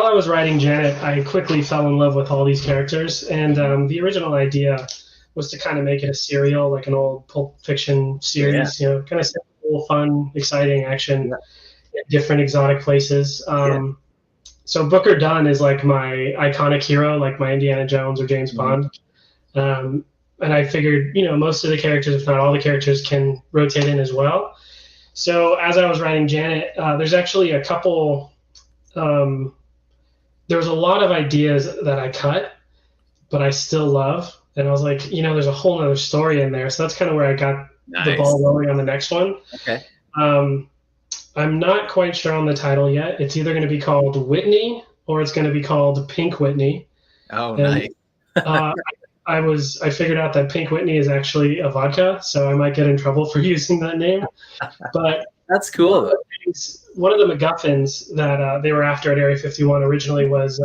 I was writing Janet, I quickly fell in love with all these characters. And the original idea was to kind of make it a serial, like an old Pulp Fiction series, kind of simple, fun, exciting action, different exotic places. So Booker Dunn is like my iconic hero, like my Indiana Jones or James Bond. And I figured, most of the characters, if not all the characters, can rotate in as well. So as I was writing Janet, there's actually a couple, there was a lot of ideas that I cut, but I still love. And I was like, there's a whole other story in there. So that's kind of where I got the ball rolling on the next one. Okay. I'm not quite sure on the title yet. It's either going to be called Whitney or it's going to be called Pink Whitney. Oh, nice. I figured out that Pink Whitney is actually a vodka, so I might get in trouble for using that name. But that's cool. One of the MacGuffins that they were after at Area 51 originally was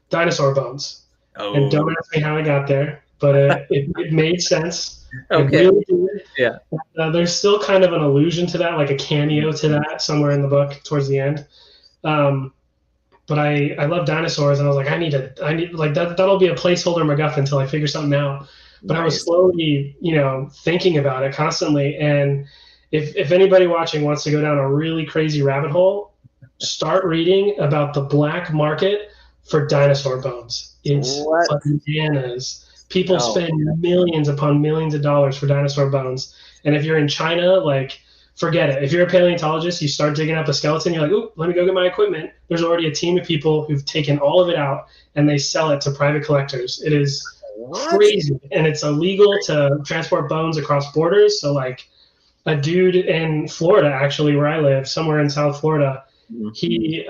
dinosaur bones. Oh. And don't ask me how I got there, but it made sense. Okay. It really did. Yeah. There's still kind of an allusion to that, like a cameo to that somewhere in the book towards the end. But I love dinosaurs, and I was like, I need like that'll be a placeholder MacGuffin until I figure something out. But I was slowly, thinking about it constantly. And if anybody watching wants to go down a really crazy rabbit hole, start reading about the black market for dinosaur bones. It's bananas. People spend millions upon millions of dollars for dinosaur bones. And if you're in China, like, forget it. If you're a paleontologist, you start digging up a skeleton, you're like, ooh, let me go get my equipment. There's already a team of people who've taken all of it out and they sell it to private collectors. It is crazy. And it's illegal to transport bones across borders. So like a dude in Florida, actually, where I live, somewhere in South Florida, he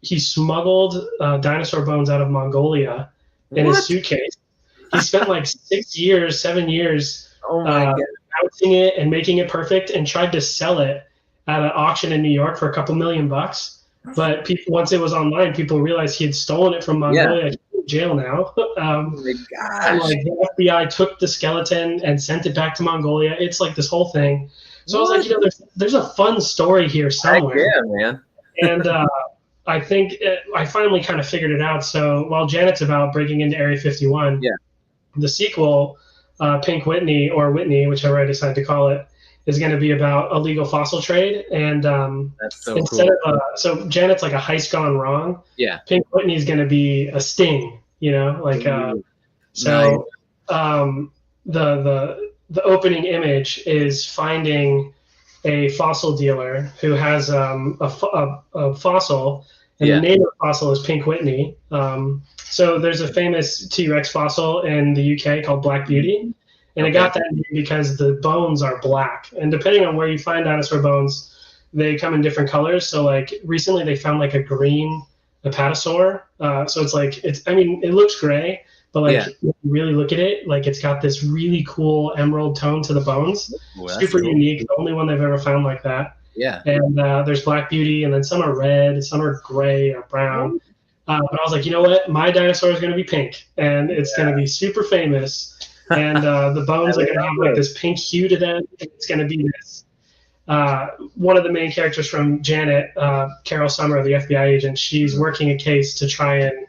smuggled dinosaur bones out of Mongolia in his suitcase. He spent like 7 years bouncing it and making it perfect, and tried to sell it at an auction in New York for a couple $1 million. But people, once it was online, people realized he had stolen it from Mongolia. He's in jail now. Oh my gosh. And like the FBI took the skeleton and sent it back to Mongolia. It's like this whole thing. So I was like, there's a fun story here somewhere. Yeah, man. And I think I finally kind of figured it out. So while Janet's about breaking into Area 51, the sequel Pink Whitney, or Whitney, whichever I decide to call it, is going to be about illegal fossil trade. And That's so instead cool. of so Janet's like a heist gone wrong. Yeah. Pink Whitney is going to be a sting. Like Ooh, nice. so. The opening image is finding a fossil dealer who has a fossil, and the Yeah. name of the fossil is Pink Whitney. So there's a famous T-Rex fossil in the UK called Black Beauty, and it Okay. got that name because the bones are black. And depending on where you find dinosaur bones, they come in different colors. So like recently they found like a green apatosaur. So I mean, it looks gray, but like Yeah. if you really look at it, like it's got this really cool emerald tone to the bones. Ooh, that's Super cool. unique, the only one they've ever found like that. Yeah. And there's Black Beauty, and then some are red, some are gray or brown. But I was like, you know what? My dinosaur is going to be pink, and it's going to be super famous. And the bones are going to have like this pink hue to them. And it's going to be this. One of the main characters from Janet, Carol Summer, the FBI agent, she's working a case to try and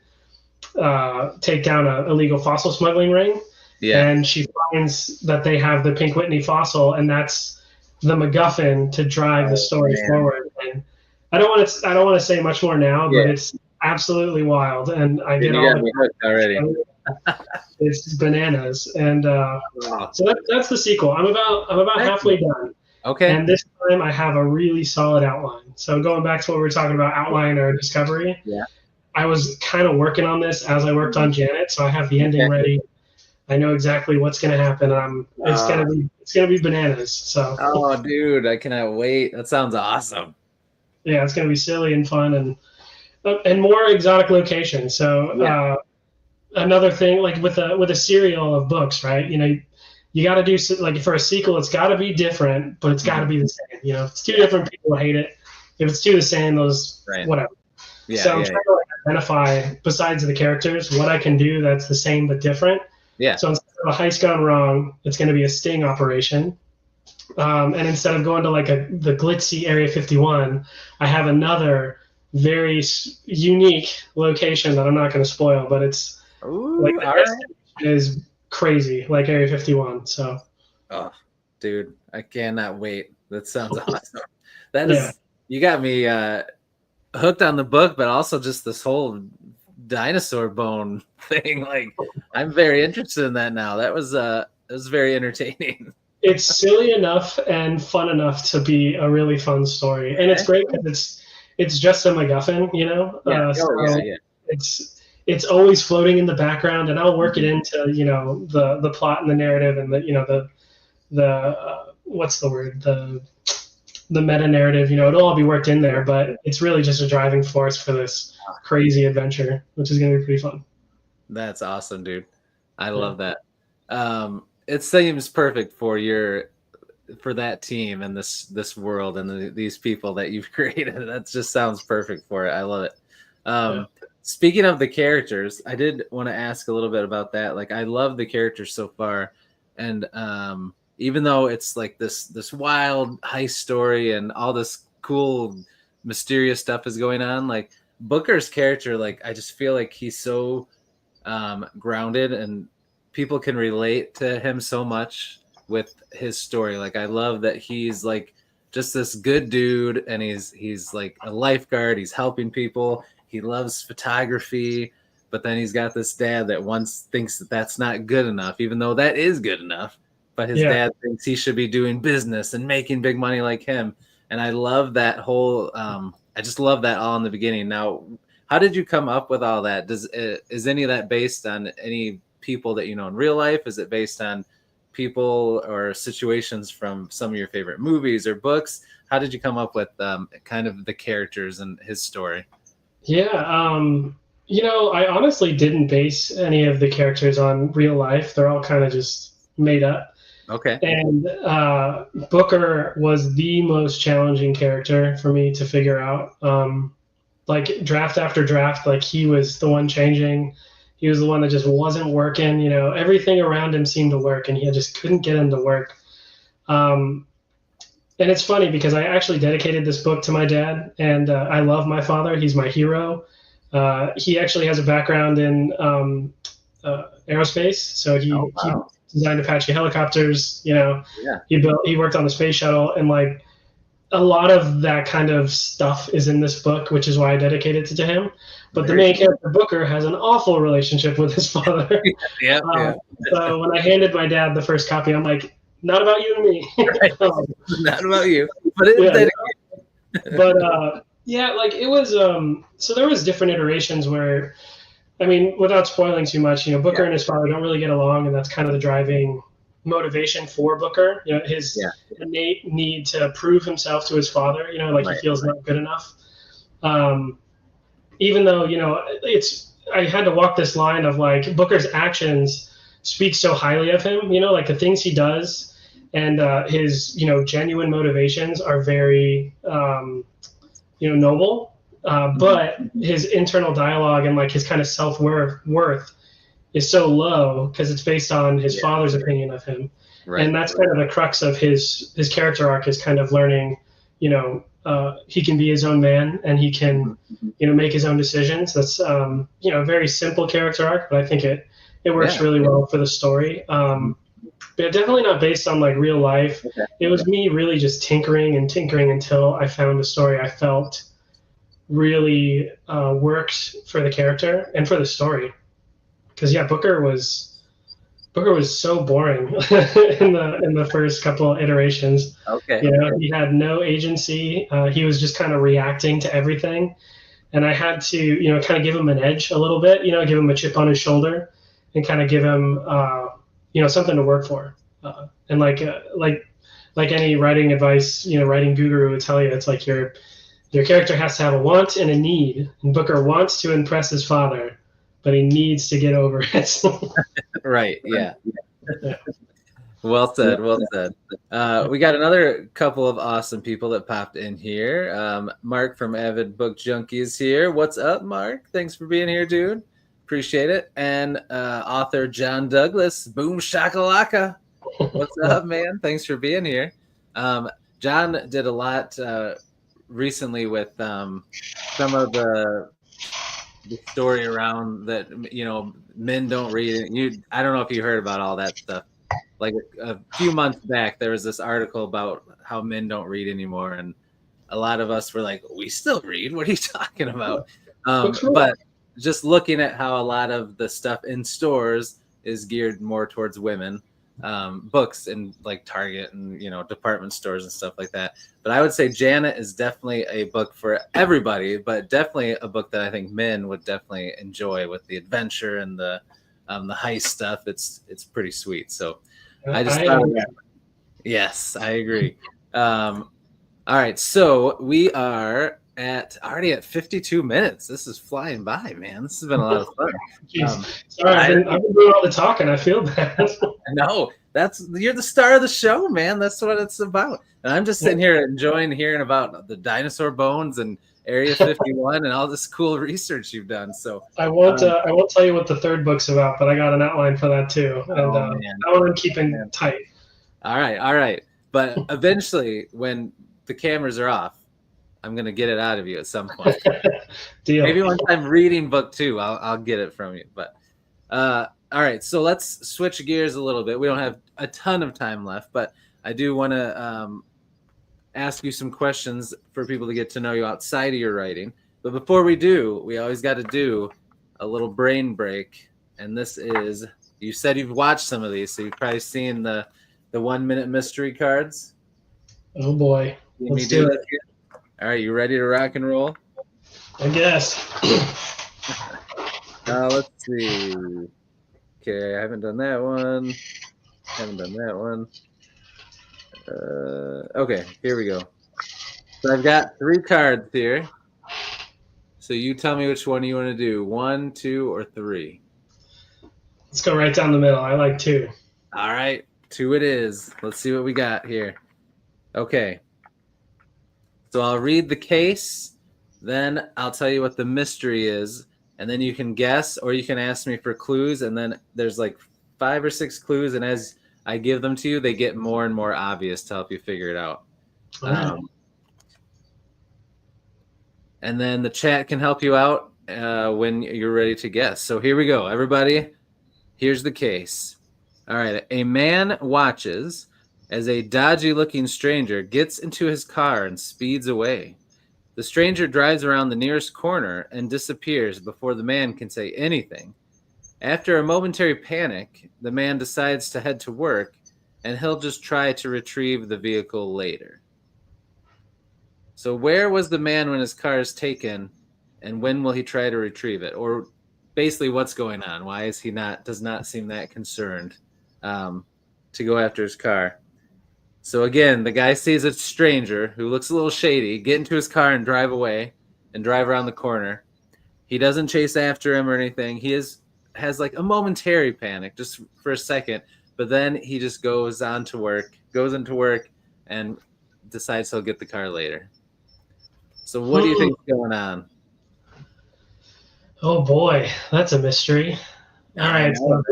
take down an illegal fossil smuggling ring. Yeah. And she finds that they have the Pink Whitney fossil, and that's the MacGuffin to drive the story forward. And I don't want to say much more now, but it's absolutely wild, and I get all the hooked already. it's bananas. And so that's the sequel. I'm about halfway done. Okay. And this time I have a really solid outline. So going back to what we were talking about, outline or discovery. Yeah. I was kind of working on this as I worked on Janet, so I have the ending ready. I know exactly what's going to happen. It's gonna be bananas. So. Oh, dude, I cannot wait. That sounds awesome. Yeah, it's gonna be silly and fun, and more exotic locations. So another thing, like with a serial of books, right? You got to do like for a sequel, it's got to be different, but it's got to be the same. If it's two different, people hate it. If it's two the same, whatever. Yeah, so I'm trying to identify, besides the characters, what I can do that's the same but different. Yeah. So instead of a heist gone wrong, it's going to be a sting operation. And instead of going to like the glitzy Area 51, I have another very unique location that I'm not going to spoil, but it's is crazy, like Area 51. So. Oh, dude, I cannot wait. That sounds awesome. That is, you got me hooked on the book, but also just this whole dinosaur bone thing. Like, I'm very interested in that now. That was very entertaining. It's silly enough and fun enough to be a really fun story, and it's great because it's just a MacGuffin, It's always floating in the background, and I'll work it into the plot and the narrative and the what's the word, the meta narrative. It'll all be worked in there, but it's really just a driving force for this crazy adventure, which is going to be pretty fun. That's awesome, dude. I love that. It seems perfect for that team and this world and these people that you've created. That just sounds perfect for it. I love it. Speaking of the characters, I did want to ask a little bit about that. Like, I love the characters so far, and even though it's like this wild heist story and all this cool mysterious stuff is going on, like Booker's character, like I just feel like he's so grounded, and people can relate to him so much with his story. Like, I love that he's like just this good dude, and he's like a lifeguard. He's helping people. He loves photography, but then he's got this dad that once thinks that that's not good enough, even though that is good enough. But his dad thinks he should be doing business and making big money like him. And I love that whole, I just love that all in the beginning. Now, how did you come up with all that? Is any of that based on any people that you know in real life? Is it based on people or situations from some of your favorite movies or books? How did you come up with kind of the characters and his story? Yeah, I honestly didn't base any of the characters on real life. They're all kind of just made up. Okay. And Booker was the most challenging character for me to figure out. Like draft after draft, like he was the one changing. He was the one that just wasn't working. Everything around him seemed to work, and he just couldn't get him to work. And it's funny because I actually dedicated this book to my dad, and I love my father. He's my hero. He actually has a background in aerospace, so designed Apache helicopters. You know, Yeah. he worked on the space shuttle, and like a lot of that kind of stuff is in this book, which is why I dedicated it to him. But the Very main cool. character Booker has an awful relationship with his father. Yeah. Yeah. So when I handed my dad the first copy, I'm like, not about you and me. Right. Not about you, but Yeah, but yeah, like it was. So there was different iterations where, I mean, without spoiling too much, you know, Booker Yeah. and his father don't really get along, and that's kind of the driving motivation for Booker. You know, his Yeah. innate need to prove himself to his father. You know, like he Right. feels not good enough. Um, Even though you know, I had to walk this line of like Booker's actions speak so highly of him. You know, like the things he does and his genuine motivations are very noble. But his internal dialogue and like his kind of self worth is so low because it's based on his Yeah. father's opinion of him, Right. and that's kind of the crux of his character arc is kind of learning, he can be his own man and he can, make his own decisions. That's a very simple character arc, but I think it works Yeah. really well for the story. But definitely not based on like real life. Okay. It was me really just tinkering and tinkering until I found a story I felt really worked for the character and for the story. Because yeah, Booker was so boring in the first couple iterations. Okay. You know, he had no agency. He was just kind of reacting to everything, and I had to kind of give him an edge a little bit. You know, give him a chip on his shoulder, and kind of give him something to work for. And like any writing advice, writing guru would tell you, it's like your character has to have a want and a need. And Booker wants to impress his father, but he needs to get over it. Right. Yeah. Well said. Well said. We got another couple of awesome people that popped in here. Mark from Avid Book Junkies here. What's up, Mark? Thanks for being here, dude. Appreciate it. And author John Douglas. Boom shakalaka. What's up, man? Thanks for being here. John did a lot recently with some of the story around that men don't read. I don't know if you heard about all that stuff. Like a few months back, there was this article about how men don't read anymore, and a lot of us were like, "We still read. What are you talking about?" But just looking at how a lot of the stuff in stores is geared more towards women, books in like Target and department stores and stuff like that. But I would say Janet is definitely a book for everybody, but definitely a book that I think men would definitely enjoy with the adventure and the heist stuff. It's pretty sweet. So I just thought of that. Yes, I agree. All right, so we are already at 52 minutes. This is flying by, man. This has been a lot of fun. Sorry, I've been doing all the talking. I feel bad. No, you're the star of the show, man. That's what it's about. And I'm just sitting here enjoying hearing about the dinosaur bones and Area 51 and all this cool research you've done. So I won't tell you what the third book's about, but I got an outline for that too. And that one I'm keeping tight. All right. But eventually, when the cameras are off, I'm gonna get it out of you at some point. Deal. Maybe once I'm reading book 2, I'll get it from you. But all right, so let's switch gears a little bit. We don't have a ton of time left, but I do want to ask you some questions for people to get to know you outside of your writing. But before we do, we always got to do a little brain break. And this is, you said you've watched some of these, so you've probably seen the 1 minute mystery cards. Oh boy, let's do it. All right, you ready to rock and roll? I guess. Let's see. Okay, I haven't done that one. Okay, here we go. So I've got 3 cards here. So you tell me which one you want to do, 1, 2, or 3. Let's go right down the middle. I like 2. All right, 2 it is. Let's see what we got here. Okay. So I'll read the case, then I'll tell you what the mystery is, and then you can guess or you can ask me for clues, and then there's like 5 or 6 clues, and as I give them to you, they get more and more obvious to help you figure it out. And then the chat can help you out when you're ready to guess. So here we go, everybody. Here's the case. All right. A man watches as a dodgy-looking stranger gets into his car and speeds away. The stranger drives around the nearest corner and disappears before the man can say anything. After a momentary panic, the man decides to head to work, and he'll just try to retrieve the vehicle later. So where was the man when his car is taken, and when will he try to retrieve it? Or basically, what's going on? Why is he does not seem that concerned to go after his car? So again, the guy sees a stranger who looks a little shady, get into his car and drive away and drive around the corner. He doesn't chase after him or anything. He has like a momentary panic just for a second, but then he just goes into work, and decides he'll get the car later. So what do you think is going on? Oh boy, that's a mystery. All right, so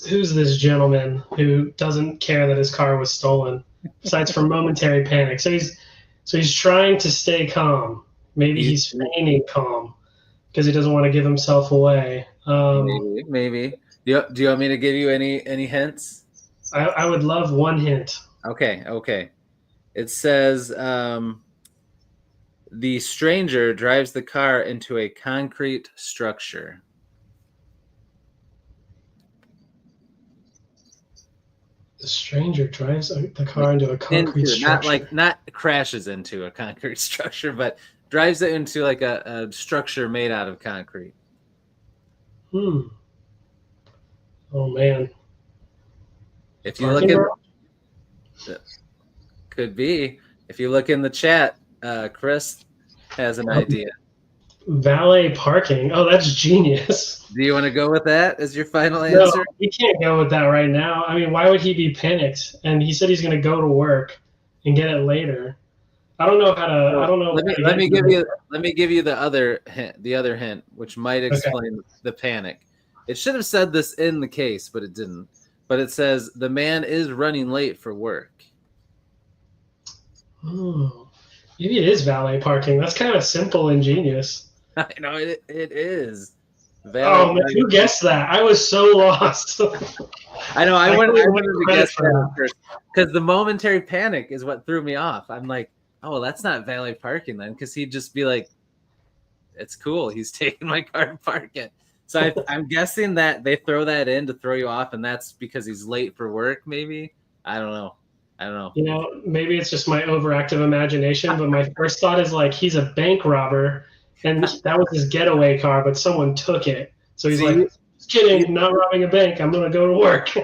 who's this gentleman who doesn't care that his car was stolen, besides for momentary panic? So he's trying to stay calm. Maybe he's feigning calm because he doesn't want to give himself away. Maybe. Do you want me to give you any hints? I would love one hint. Okay. It says the stranger drives the car into a concrete structure. The stranger drives the car into a concrete structure. Not crashes into a concrete structure, but drives it into like a structure made out of concrete. Oh man. If you look could be. If you look in the chat, Chris has an idea. Valet parking. Oh, that's genius. Do you want to go with that as your final answer? No, we can't go with that right now. I mean, why would he be panicked? And he said he's going to go to work and get it later. I don't know how to. I don't know. Let me give you the other hint, which might explain the panic. It should have said this in the case, but it didn't. But it says the man is running late for work. Oh, maybe it is valet parking. That's kind of simple and genius. I know it is. Oh man, who guessed that? I was so lost. I know. I wanted to guess that first because the momentary panic is what threw me off. I'm like, oh, well, that's not valet parking then, because he'd just be like, it's cool. He's taking my car to park it. So I'm guessing that they throw that in to throw you off, and that's because he's late for work. Maybe I don't know. You know, maybe it's just my overactive imagination, but my first thought is like he's a bank robber, and that was his getaway car, but someone took it. So he's like, just kidding, not robbing a bank. I'm gonna go to work.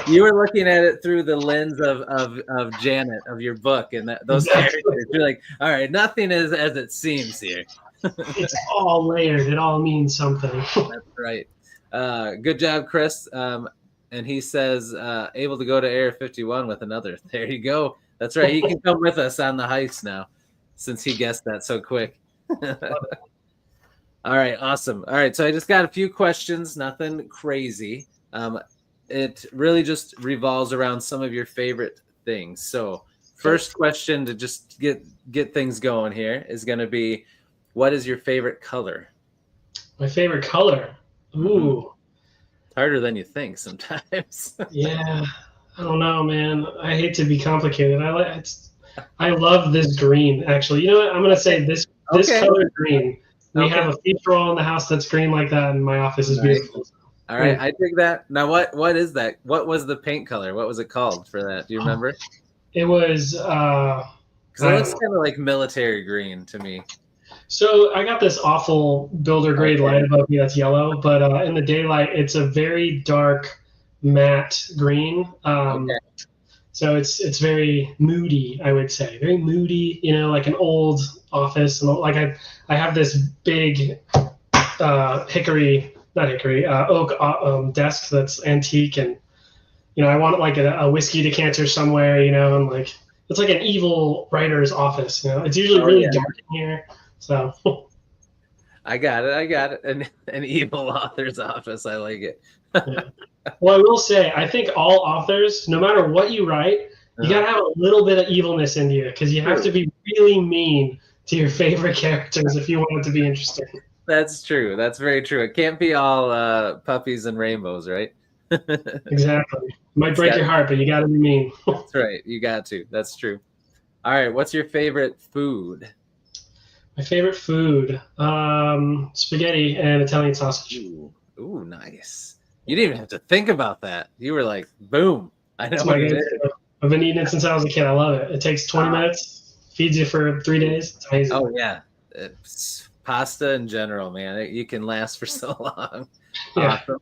You were looking at it through the lens of Janet of your book, and those characters. You're like, all right, nothing is as it seems here. It's all layered. It all means something. That's right. Good job, Chris. And he says, able to go to Area 51 with another. There you go. That's right. He can come with us on the heist now, since he guessed that so quick. All right, awesome. All right, so I just got a few questions, nothing crazy. It really just revolves around some of your favorite things. So first question to just get things going here is going to be, what is your favorite color? My favorite color? Ooh. Harder than you think sometimes. Yeah, I don't know, man. I hate to be complicated. I love this green. Actually, you know what? I'm gonna say this color green. We have a feature wall in the house that's green like that, and my office is beautiful. All right, I dig that. Now, what is that? What was the paint color? What was it called for that? Do you remember? It was because it looks kind of like military green to me. So I got this awful builder grade light above me that's yellow, but in the daylight it's a very dark matte green. So it's very moody, I would say, very moody. You know, like an old office, and like I have this big oak desk that's antique, and you know I want like a whiskey decanter somewhere. You know, and like it's like an evil writer's office. You know, it's usually really dark in here. So I got it. An evil author's office. I like it. Yeah. Well, I will say, I think all authors, no matter what you write, you gotta have a little bit of evilness in you, because you have to be really mean to your favorite characters if you want it to be interesting. That's true. That's very true. It can't be all puppies and rainbows, right? Exactly. Might It's break got- your heart, but you got to be mean. that's right. You got to. That's true. All right. What's your favorite food? My favorite food, spaghetti and Italian sausage. Ooh, ooh, nice. You didn't even have to think about that. You were like, boom. I know It's what my it is. go-to. I've been eating it since I was a kid. I love it. It takes 20 Ah, minutes, feeds you for 3 days. It's amazing. oh yeah. It's pasta in general, man. You can last for so long. Yeah. Awesome.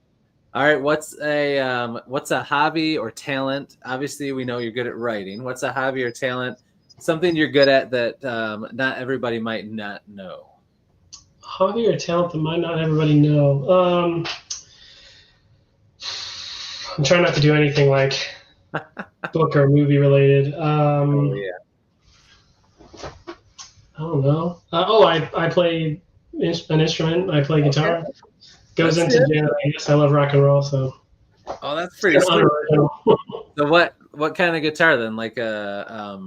All right, what's a hobby or talent? Obviously, we know you're good at writing. What's a hobby or talent? Something you're good at that not everybody might not know. Hobby or talent that might not everybody know. I'm trying not to do anything like book or movie related. Oh yeah, I don't know. I play an instrument. I play okay, guitar. Goes that's into good. jazz. I guess I love rock and roll, so Oh, that's it's pretty kind of sweet. unoriginal. So what kind of guitar then? Like a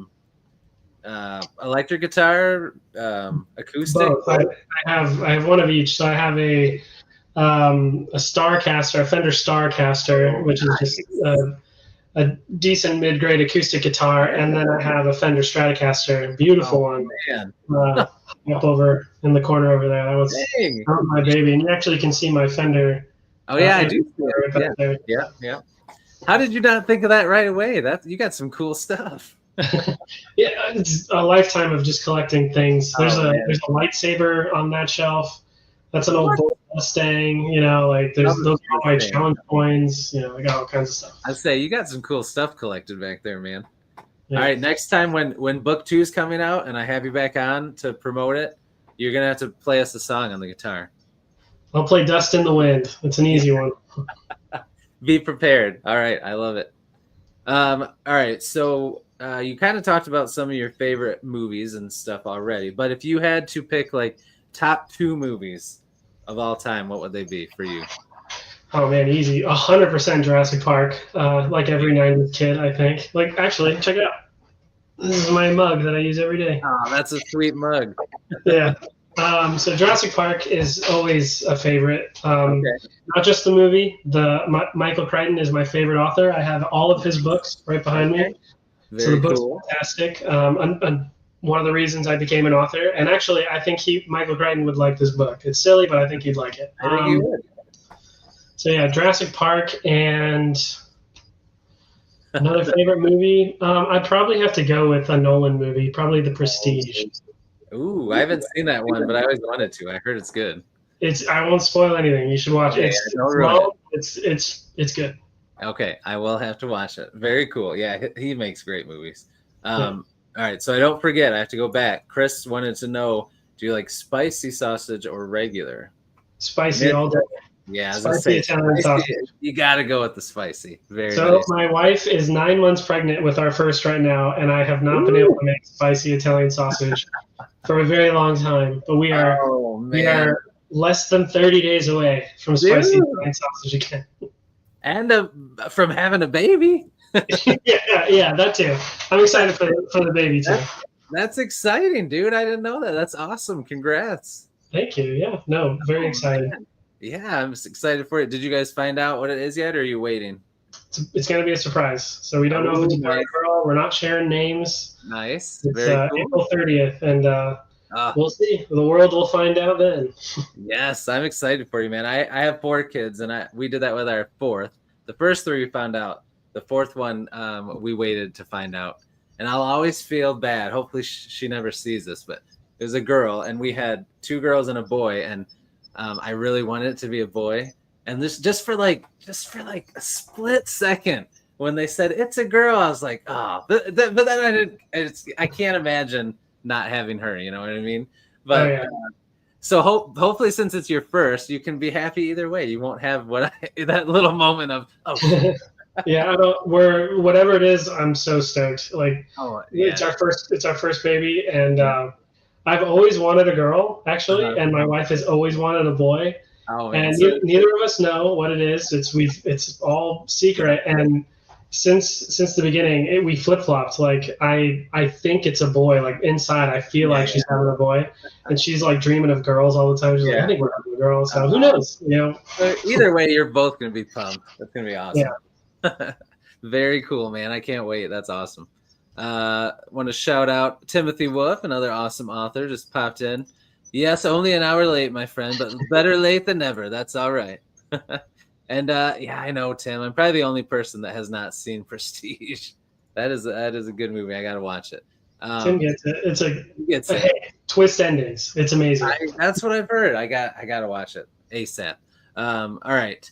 electric guitar, acoustic? Both. I have one of each. So I have a Starcaster, a Fender Starcaster, Oh, which is just nice. a decent mid-grade acoustic guitar, and then I have a Fender Stratocaster, beautiful Oh one, man, uh, up over in the corner over there. dang. That was my baby, and you actually can see my Fender Oh yeah, I do see amplifier it. right Yeah, back there. yeah, yeah. How did you not think of that right away? That you got some cool stuff. Yeah, it's a lifetime of just collecting things. There's Oh a man, there's a lightsaber on that shelf. That's an old what? Bull Mustang. Like Love those the are all my Mustang. challenge coins. I got all kinds of stuff. I'd say you got some cool stuff collected back there, man. All Yeah. right, next time when book 2 is coming out and I have you back on to promote it, you're gonna have to play us a song on the guitar. I'll play Dust in the Wind. It's an Yeah, easy one. be prepared. All right, I love it. All right, so you kind of talked about some of your favorite movies and stuff already, but if you had to pick like top 2 movies of all time, what would they be for you? Oh man, easy. 100% Jurassic Park. Like every '90s kid, I think. Like actually, check it out. This is my mug that I use every day. Oh, that's a sweet mug. Yeah. So Jurassic Park is always a favorite. Okay, Not just the movie. Michael Crichton is my favorite author. I have all of his books right behind okay, me. So the very book's cool. fantastic. And one of the reasons I became an author, and actually, I think Michael Crichton would like this book. It's silly, but I think he'd like it. I think you would. So yeah, Jurassic Park and another favorite movie. I'd probably have to go with a Nolan movie, probably The Prestige. Ooh, I haven't seen that one, but I always wanted to. I heard it's good. I won't spoil anything. You should watch Okay, it. yeah, It's don't ruin long. It's good. Okay, I will have to watch it. Very cool. Yeah, he makes great movies. Yeah. All right, so I don't forget, I have to go back. Chris wanted to know, do you like spicy sausage or regular? Spicy all day. Yeah, I was gonna Spicy say Italian spicy. sausage. You got to go with the spicy. Very So nice. my wife is 9 months pregnant with our first right now, and I have not been able to make spicy Italian sausage for a very long time. But we are Oh we man, are less than 30 days away from spicy dude, Italian sausage again. and from having a baby. Yeah, that too. I'm excited for the baby too. That's exciting, dude. I didn't know that. That's awesome. Congrats. Thank you. Yeah, no, very Oh, excited. man. Yeah, I'm just excited for it. Did you guys find out what it is yet, or are you waiting? It's going to be a surprise. So we don't know if it's a boy or Nice. girl. We're not sharing names. Nice. It's Very cool. April 30th, and Ah, we'll see. The world will find out then. yes, I'm excited for you, man. I have 4 kids, and we did that with our 4th. The first 3 we found out. The 4th one, we waited to find out. And I'll always feel bad. Hopefully, she never sees this, but it was a girl, and we had 2 girls and a boy, and I really wanted it to be a boy. And this just for like a split second when they said it's a girl, I was like, oh, but then I didn't. I can't imagine not having her. You know what I mean? But Oh, yeah. so hopefully, since it's your first, you can be happy either way. You won't have that little moment of Yeah, whatever it is, I'm so stoked. Like oh yeah. it's our first baby, and I've always wanted a girl actually, Uh-huh. and my wife has always wanted a boy. Oh man, And so neither of us know what it is. It's all secret, and since the beginning, we flip flopped. Like I think it's a boy. Like inside, I feel like she's having a boy, and she's like dreaming of girls all the time. She's like, I think we're having a girl. So who knows? Either way, you're both gonna be pumped. That's gonna be awesome. Yeah. Very cool, man. I can't wait. That's awesome. Want to shout out Timothy Wolf, another awesome author, just popped in. Yes, only an hour late, my friend, but better late than never. That's all right. And yeah, I know, Tim. I'm probably the only person that has not seen Prestige. That is a good movie. I gotta watch it. Tim gets it. It's a twist endings. It's amazing. That's what I've heard. I gotta watch it ASAP. All right.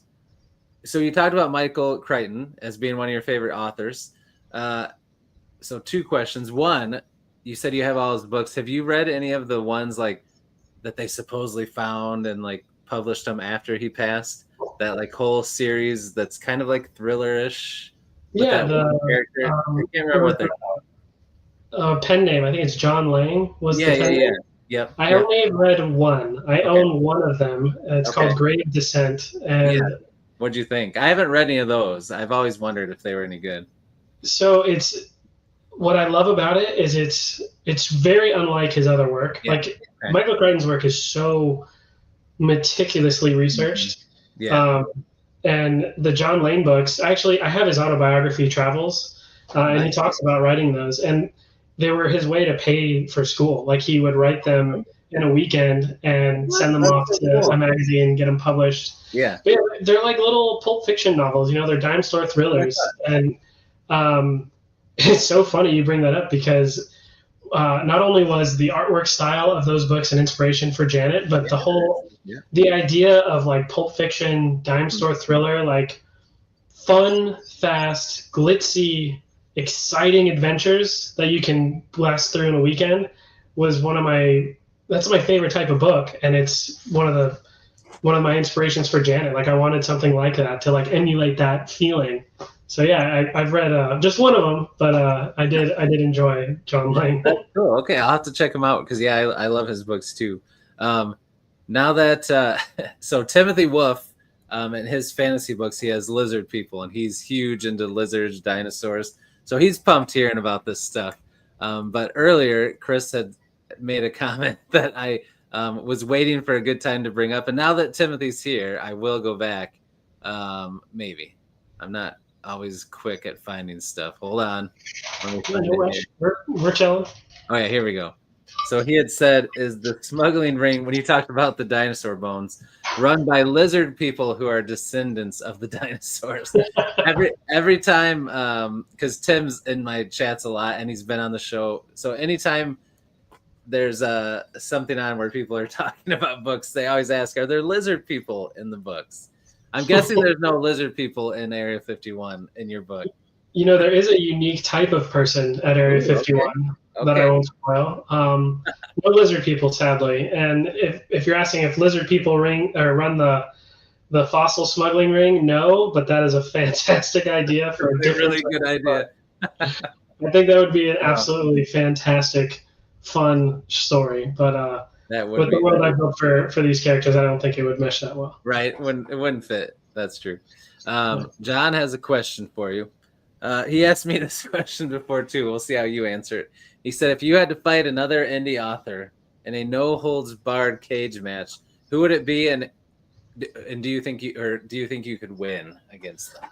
So you talked about Michael Crichton as being one of your favorite authors. So 2 questions. One, you said you have all his books. Have you read any of the ones like that they supposedly found and like published them after he passed? That like whole series that's kind of like thriller-ish. Yeah, character. I can't remember what they're called. Pen name. I think it's John Lang. Yeah. Yep. I only read one. I own one of them. It's called Grave Descent. And what'd you think? I haven't read any of those. I've always wondered if they were any good. So what I love about it is it's very unlike his other work. Michael Crichton's work is so meticulously researched. And the John Lane books, actually, I have his autobiography Travels, and he talks about writing those. And they were his way to pay for school. Like he would write them in a weekend and send them off to a magazine, get them published. Yeah. But they're like little Pulp Fiction novels, they're dime store thrillers. And it's so funny you bring that up because not only was the artwork style of those books an inspiration for Janet, but the idea of like Pulp Fiction, dime store thriller, like fun, fast, glitzy, exciting adventures that you can blast through in a weekend was that's my favorite type of book. And it's one of my inspirations for Janet. Like I wanted something like that to like emulate that feeling. So yeah, I've read just one of them, but I did enjoy John Lang. That's cool. Okay, I'll have to check him out because I love his books too. Now that so Timothy Wolf, in his fantasy books, he has lizard people, and he's huge into lizards, dinosaurs. So he's pumped hearing about this stuff. But earlier, Chris had made a comment that I was waiting for a good time to bring up, and now that Timothy's here, I will go back. Maybe I'm not always quick at finding stuff. Hold on. We're chilling. Oh yeah, here we go. So he had said, is the smuggling ring, when he talked about the dinosaur bones, run by lizard people who are descendants of the dinosaurs? every time, because Tim's in my chats a lot and he's been on the show. So anytime there's something on where people are talking about books, they always ask, are there lizard people in the books? I'm guessing there's no lizard people in Area 51 in your book. There is a unique type of person at Area 51 that I won't spoil. No lizard people, sadly. And if you're asking if lizard people run the fossil smuggling ring, no, but that is a fantastic idea for a really good idea. I think that would be an absolutely fantastic, fun story. But with the world I built for these characters, I don't think it would mesh that well. Right, it wouldn't fit. That's true. John has a question for you. He asked me this question before too. We'll see how you answer it. He said, if you had to fight another indie author in a no-holds-barred cage match, who would it be, and do you think you could win against them?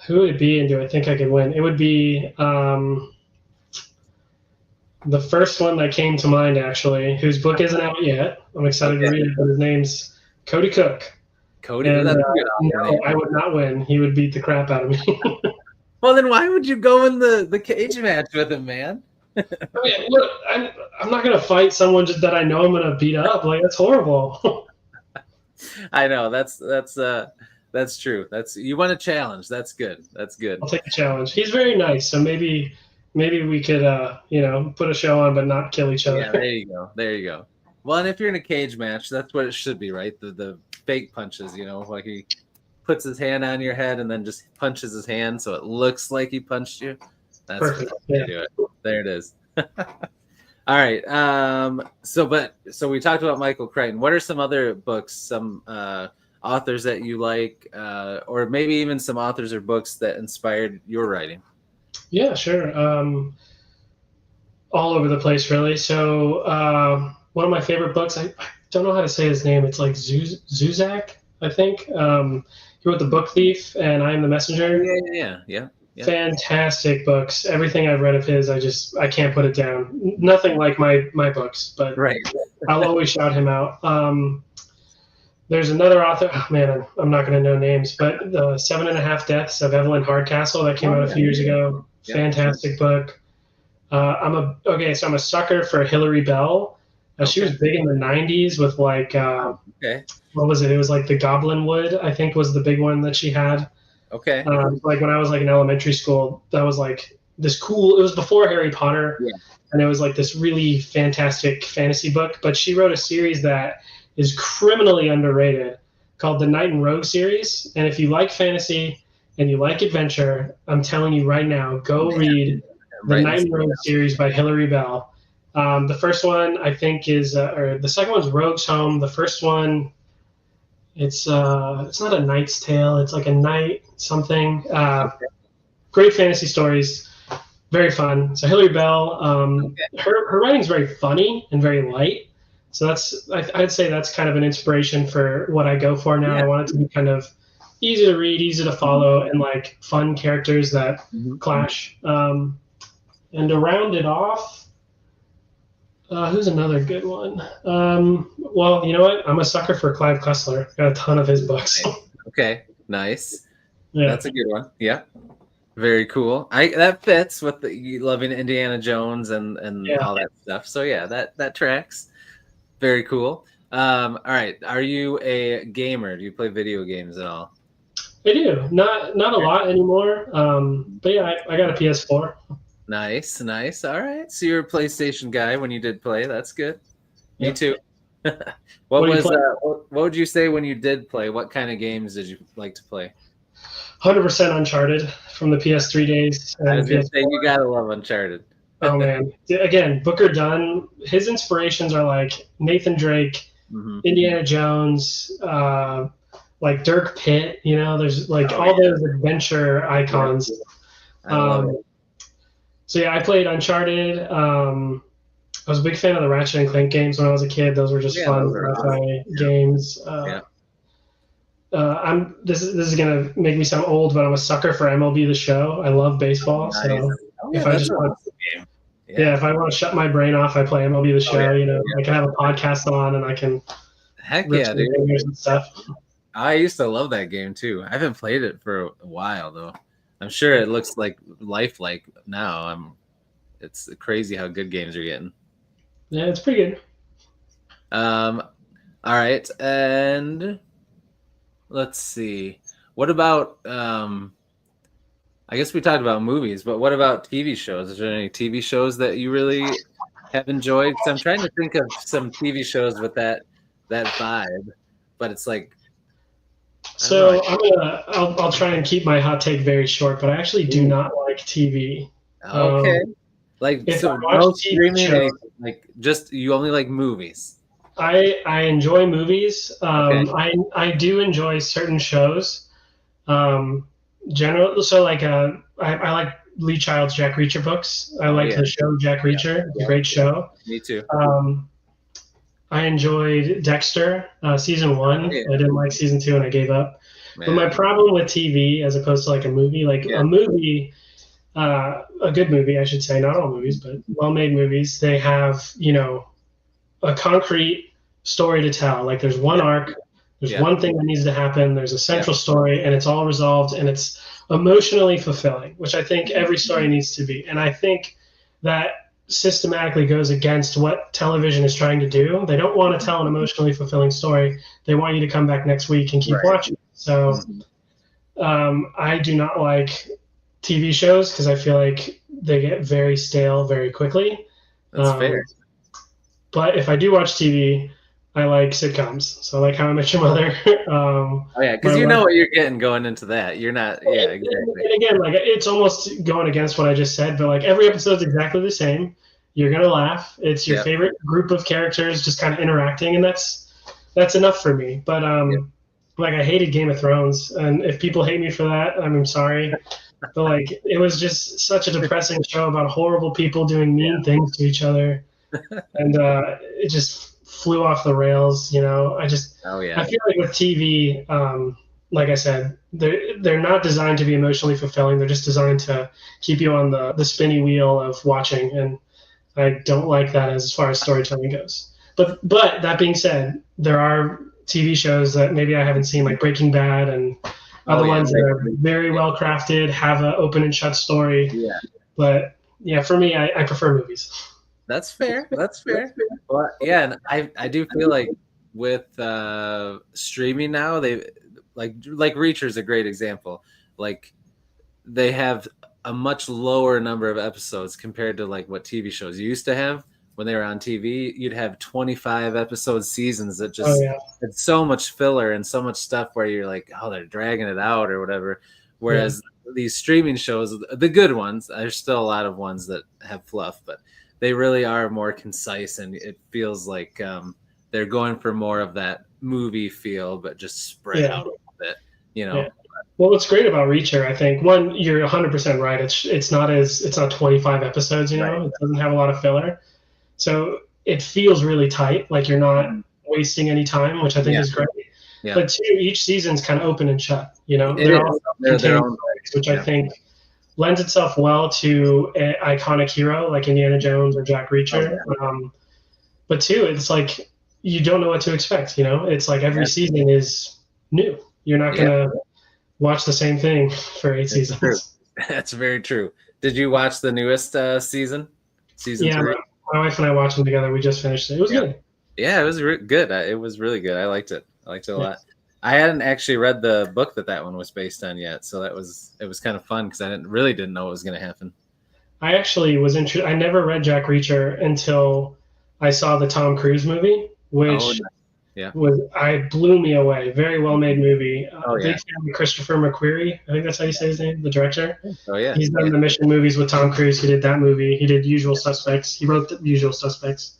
Who would it be, and do I think I could win? It would be the first one that came to mind, actually, whose book isn't out yet. I'm excited to read it, but his name's Cody Cook. Cody, and, no, I would not win. He would beat the crap out of me. Well, then why would you go in the cage match with him, man? I mean, look, I'm not gonna fight someone just that I know I'm gonna beat up. Like, that's horrible. I know that's true. You want a challenge. That's good. That's good. I'll take the challenge. He's very nice, so maybe we could put a show on but not kill each other. Yeah, there you go. Well, and if you're in a cage match, that's what it should be, right? The fake punches, like he puts his hand on your head and then just punches his hand so it looks like he punched you. That's perfect. How do it. There it is. All right. So we talked about Michael Crichton. What are some other books, some authors that you like, or maybe even some authors or books that inspired your writing? Yeah, sure. All over the place, really. So one of my favorite books, I don't know how to say his name. It's like Zuzak, I think. He wrote The Book Thief and I Am the Oh, Messenger. yeah. Fantastic books. Everything I've read of his, I can't put it down. Nothing like my books, but Right. I'll always shout him out. There's another author. Oh man, I'm not going to know names, but the 7.5 Deaths of Evelyn Hardcastle that came Oh, out a yeah. few years ago. Yeah. Fantastic book. So I'm a sucker for Hilary Bell. She was big in the '90s with like Okay. what was it? It was like the Goblin Wood, I think, was the big one that she had. Okay. Like when I was like in elementary school, that was like this cool. It was before Harry Potter, Yeah. and it was like this really fantastic fantasy book. But she wrote a series that is criminally underrated called the Knight and Rogue series. And if you like fantasy and you like adventure, I'm telling you right now, go read the Knight and Rogue series by Hilary Bell. The first one I think is, or the second one's Rogue's Home. The first one, it's not a Knight's Tale. It's like a knight something. Great fantasy stories, very fun. So Hilary Bell, her writing's very funny and very light. So I'd say that's kind of an inspiration for what I go for now. Yeah. I want it to be kind of easy to read, easy to follow, and like fun characters that clash. And to round it off, who's another good one? Well, you know what? I'm a sucker for Clive Cussler. Got a ton of his books. Okay, nice. Yeah. That's a good one. Yeah, very cool. That fits with you loving Indiana Jones and all that stuff. So yeah, that tracks. Very cool. All right, are you a gamer? Do you play video games at all? I do. Not a lot anymore. But yeah, I got a PS4. Nice. All right. So you're a PlayStation guy when you did play. That's good. Me too. What would you say when you did play? What kind of games did you like to play? 100% Uncharted from the PS3 days. I was going to say, you got to love Uncharted. Oh, man. Again, Booker Dunn, his inspirations are like Nathan Drake, Indiana Jones, like Dirk Pitt. You know, there's like those adventure icons. I love it. So yeah, I played Uncharted. I was a big fan of the Ratchet and Clank games when I was a kid. Those were just fun games. This is gonna make me sound old, but I'm a sucker for MLB The Show. I love baseball, so if I just want, if I want to shut my brain off, I play MLB The Show. You know, I can have a podcast on and I can dude. And stuff. I used to love that game too. I haven't played it for a while though. I'm sure it looks like lifelike now. It's crazy how good games are getting. Yeah, it's pretty good. All right, and let's see. What about I guess we talked about movies, but what about TV shows? Is there any TV shows that you really have enjoyed? Because I'm trying to think of some TV shows with that vibe, but it's like. So I'll try and keep my hot take very short, but I actually do not like TV. Okay. No streaming, anything, like just you only like movies. I enjoy movies. I do enjoy certain shows. Generally, so like I like Lee Child's Jack Reacher books. I like the show Jack Reacher. It's a great show. Me too. I enjoyed Dexter season 1. I didn't like season 2 and I gave up. But my problem with TV, as opposed to like a movie, a movie, a good movie, I should say, not all movies, but well-made movies, they have, a concrete story to tell. Like there's one arc, there's one thing that needs to happen, there's a central story, and it's all resolved, and it's emotionally fulfilling, which I think every story needs to be. And I think that systematically goes against what television is trying to do. They don't want to tell an emotionally fulfilling story. They want you to come back next week and keep watching. So I do not like TV shows because I feel like they get very stale very quickly. That's fair. But if I do watch TV, I like sitcoms. So like How I Met Your Mother. Because you know what you're getting going into that. You're not, exactly. And again, like it's almost going against what I just said, but like every episode's exactly the same. You're gonna laugh. It's your favorite group of characters just kind of interacting, and that's enough for me. But like I hated Game of Thrones, and if people hate me for that, I'm sorry. But like it was just such a depressing show about horrible people doing mean things to each other, and it just flew off the rails. Oh I yeah. feel like with TV, like I said, they're not designed to be emotionally fulfilling. They're just designed to keep you on the spinny wheel of watching, and I don't like that as far as storytelling goes. But that being said, there are TV shows that maybe I haven't seen, like Breaking Bad and Oh other yeah. ones that are very Yeah. well crafted, have an open and shut story. Yeah. But yeah, for me, I prefer movies. That's fair. That's fair. Well, yeah, and I do feel like with streaming now, they like Reacher's a great example. Like they have a much lower number of episodes compared to like what TV shows used to have when they were on TV. You'd have 25 episode seasons that Oh just yeah, had so much filler and so much stuff where you're like, oh, they're dragging it out or whatever. yeah, Whereas these streaming shows, the good ones, there's still a lot of ones that have fluff, but they really are more concise, and it feels like they're going for more of that movie feel, but just spread yeah, out a little bit, you know. yeah. Well, what's great about Reacher, I think, one, you're 100% right. It's not 25 episodes. Right. It doesn't have a lot of filler, so it feels really tight. Like you're not wasting any time, which I think Yeah. is great. Yeah. But two, each season's kind of open and shut. It They're is. all They're their contained own. stories, which I Yeah. think lends itself well to an iconic hero like Indiana Jones or Jack Reacher. But two, it's like you don't know what to expect. It's like every Yeah. season is new. You're not Yeah. gonna watch the same thing for 8 It's seasons. true. That's very true. Did you watch the newest season? Season Yeah, 3? my wife and I watched them together. We just finished it. It was Yeah. good. Yeah, it was good. It was really good. I liked it. I liked it a Yeah. lot. I hadn't actually read the book that one was based on yet, so it was kind of fun because I didn't know what was going to happen. I actually was interested. I never read Jack Reacher until I saw the Tom Cruise movie, which Oh, yeah. blew me away. Very well made movie. Oh, yeah. Big fan of Christopher McQuarrie. I think that's how you say his name, the director. Oh yeah. He's done Yeah. the Mission movies with Tom Cruise. He did that movie. He did Usual Suspects. He wrote the Usual Suspects.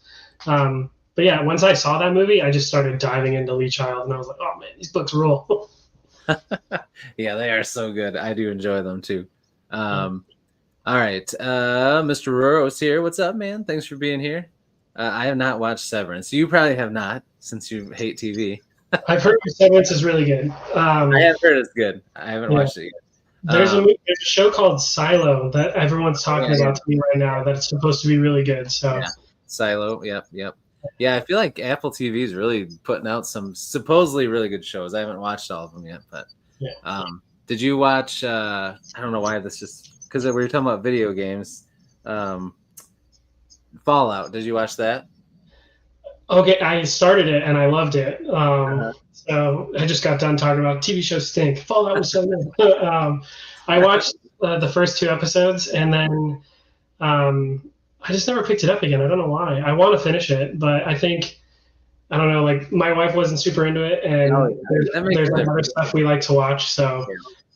But yeah, once I saw that movie, I just started diving into Lee Child, and I was like, oh man, these books rule. Yeah, they are so good. I do enjoy them too. All right, Mr. Roros here. What's up, man? Thanks for being here. I have not watched Severance. You probably have not, since you hate TV. I've heard Severance is really good. I have heard it's good. I haven't watched it yet. There's a show called Silo that everyone's talking about to me right now that it's supposed to be really good. So yeah. Silo, yep. Yeah, I feel like Apple TV is really putting out some supposedly really good shows. I haven't watched all of them yet, but did you watch? I don't know why this just because we were talking about video games. Fallout. Did you watch that? Okay, I started it and I loved it. So I just got done talking about TV shows stink. Fallout was so good. I watched the first 2 episodes and then I just never picked it up again. I don't know why. I want to finish it, but I think I don't know. Like my wife wasn't super into it, and there's like other stuff we like to watch, so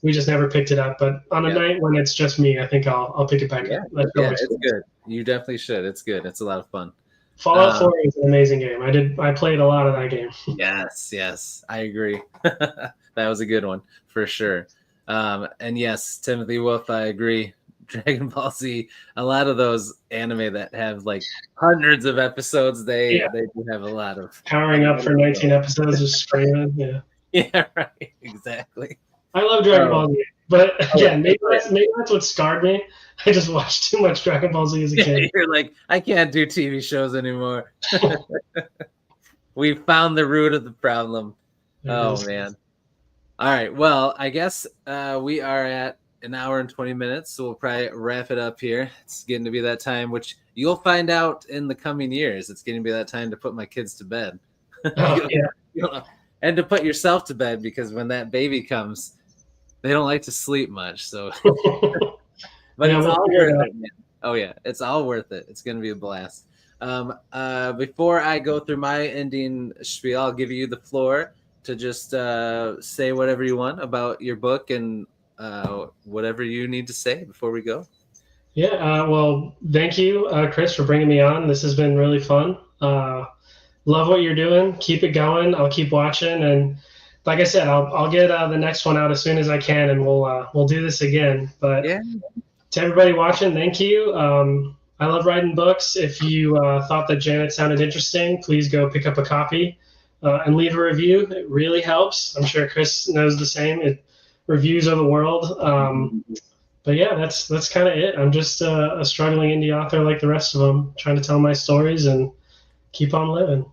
we just never picked it up. But on a night when it's just me, I think I'll pick it back up. Yeah, it's good. You definitely should. It's good. It's a lot of fun. Fallout 4 is an amazing game. I played a lot of that game. Yes, I agree. That was a good one for sure. And yes, Timothy Wolf, I agree. Dragon Ball Z, a lot of those anime that have like hundreds of episodes, they do have a lot of powering up for 19 episodes, just screaming. Yeah, right, exactly. I love Dragon Ball Z, but again, maybe that's what scarred me. I just watched too much Dragon Ball Z as a kid. You're like, I can't do TV shows anymore. We found the root of the problem. Man. All right. Well, I guess we are at an hour and 20 minutes, so we'll probably wrap it up here. It's getting to be that time, which you'll find out in the coming years. It's getting to be that time to put my kids to bed. And to put yourself to bed, because when that baby comes, they don't like to sleep much. So, but it's all worth it, man. Oh yeah, it's all worth it. It's going to be a blast. Before I go through my ending spiel, I'll give you the floor to just say whatever you want about your book and whatever you need to say before we go. Well, thank you, Chris, for bringing me on. This has been really fun. Love what you're doing. Keep it going. I'll keep watching. And like I said, I'll get the next one out as soon as I can, and we'll do this again. But Yeah. to everybody watching, thank you. I love writing books. If you thought that Janet sounded interesting, please go pick up a copy and leave a review. It really helps. I'm sure Chris knows the same. Reviews are the world. But yeah, that's kind of it. I'm just a struggling indie author like the rest of them, trying to tell my stories and keep on living.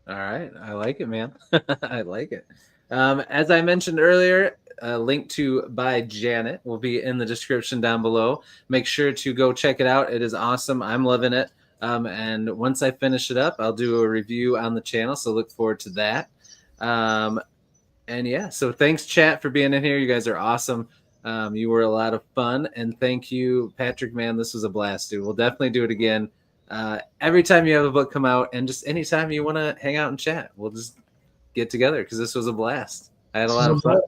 All right. I like it, man. I like it. As I mentioned earlier, a link to By Janet will be in the description down below. Make sure to go check it out. It is awesome. I'm loving it. And once I finish it up, I'll do a review on the channel. So look forward to that. And yeah, so thanks, chat, for being in here. You guys are awesome. You were a lot of fun. And thank you, Patrick, man. This was a blast, dude. We'll definitely do it again. Every time you have a book come out, and just anytime you want to hang out and chat, we'll just get together because this was a blast. I had a lot of fun.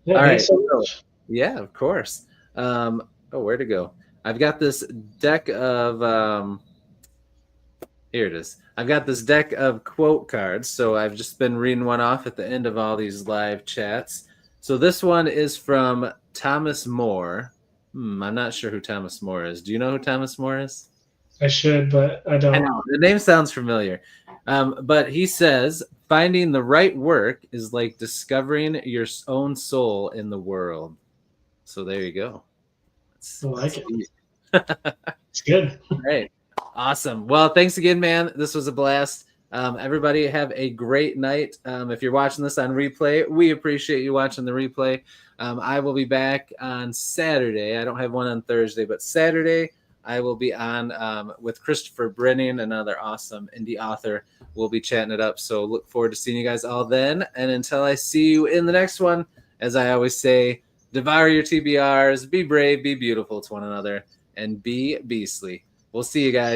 Yeah, all right. so much. Yeah, of course. Oh, where to go? I've got this deck of here it is. I've got this deck of quote cards. So I've just been reading one off at the end of all these live chats. So this one is from Thomas More. I'm not sure who Thomas More is. Do you know who Thomas More is? I should, but I don't. I know. The name sounds familiar. But he says, finding the right work is like discovering your own soul in the world. So there you go. I like it. It's good. All right. Awesome. Well, thanks again, man. This was a blast. Everybody have a great night. If you're watching this on replay, we appreciate you watching the replay. I will be back on Saturday. I don't have one on Thursday, but Saturday I will be on with Christopher Brennan, another awesome indie author. We'll be chatting it up. So look forward to seeing you guys all then. And until I see you in the next one, as I always say, devour your TBRs, be brave, be beautiful to one another, and be beastly. We'll see you guys.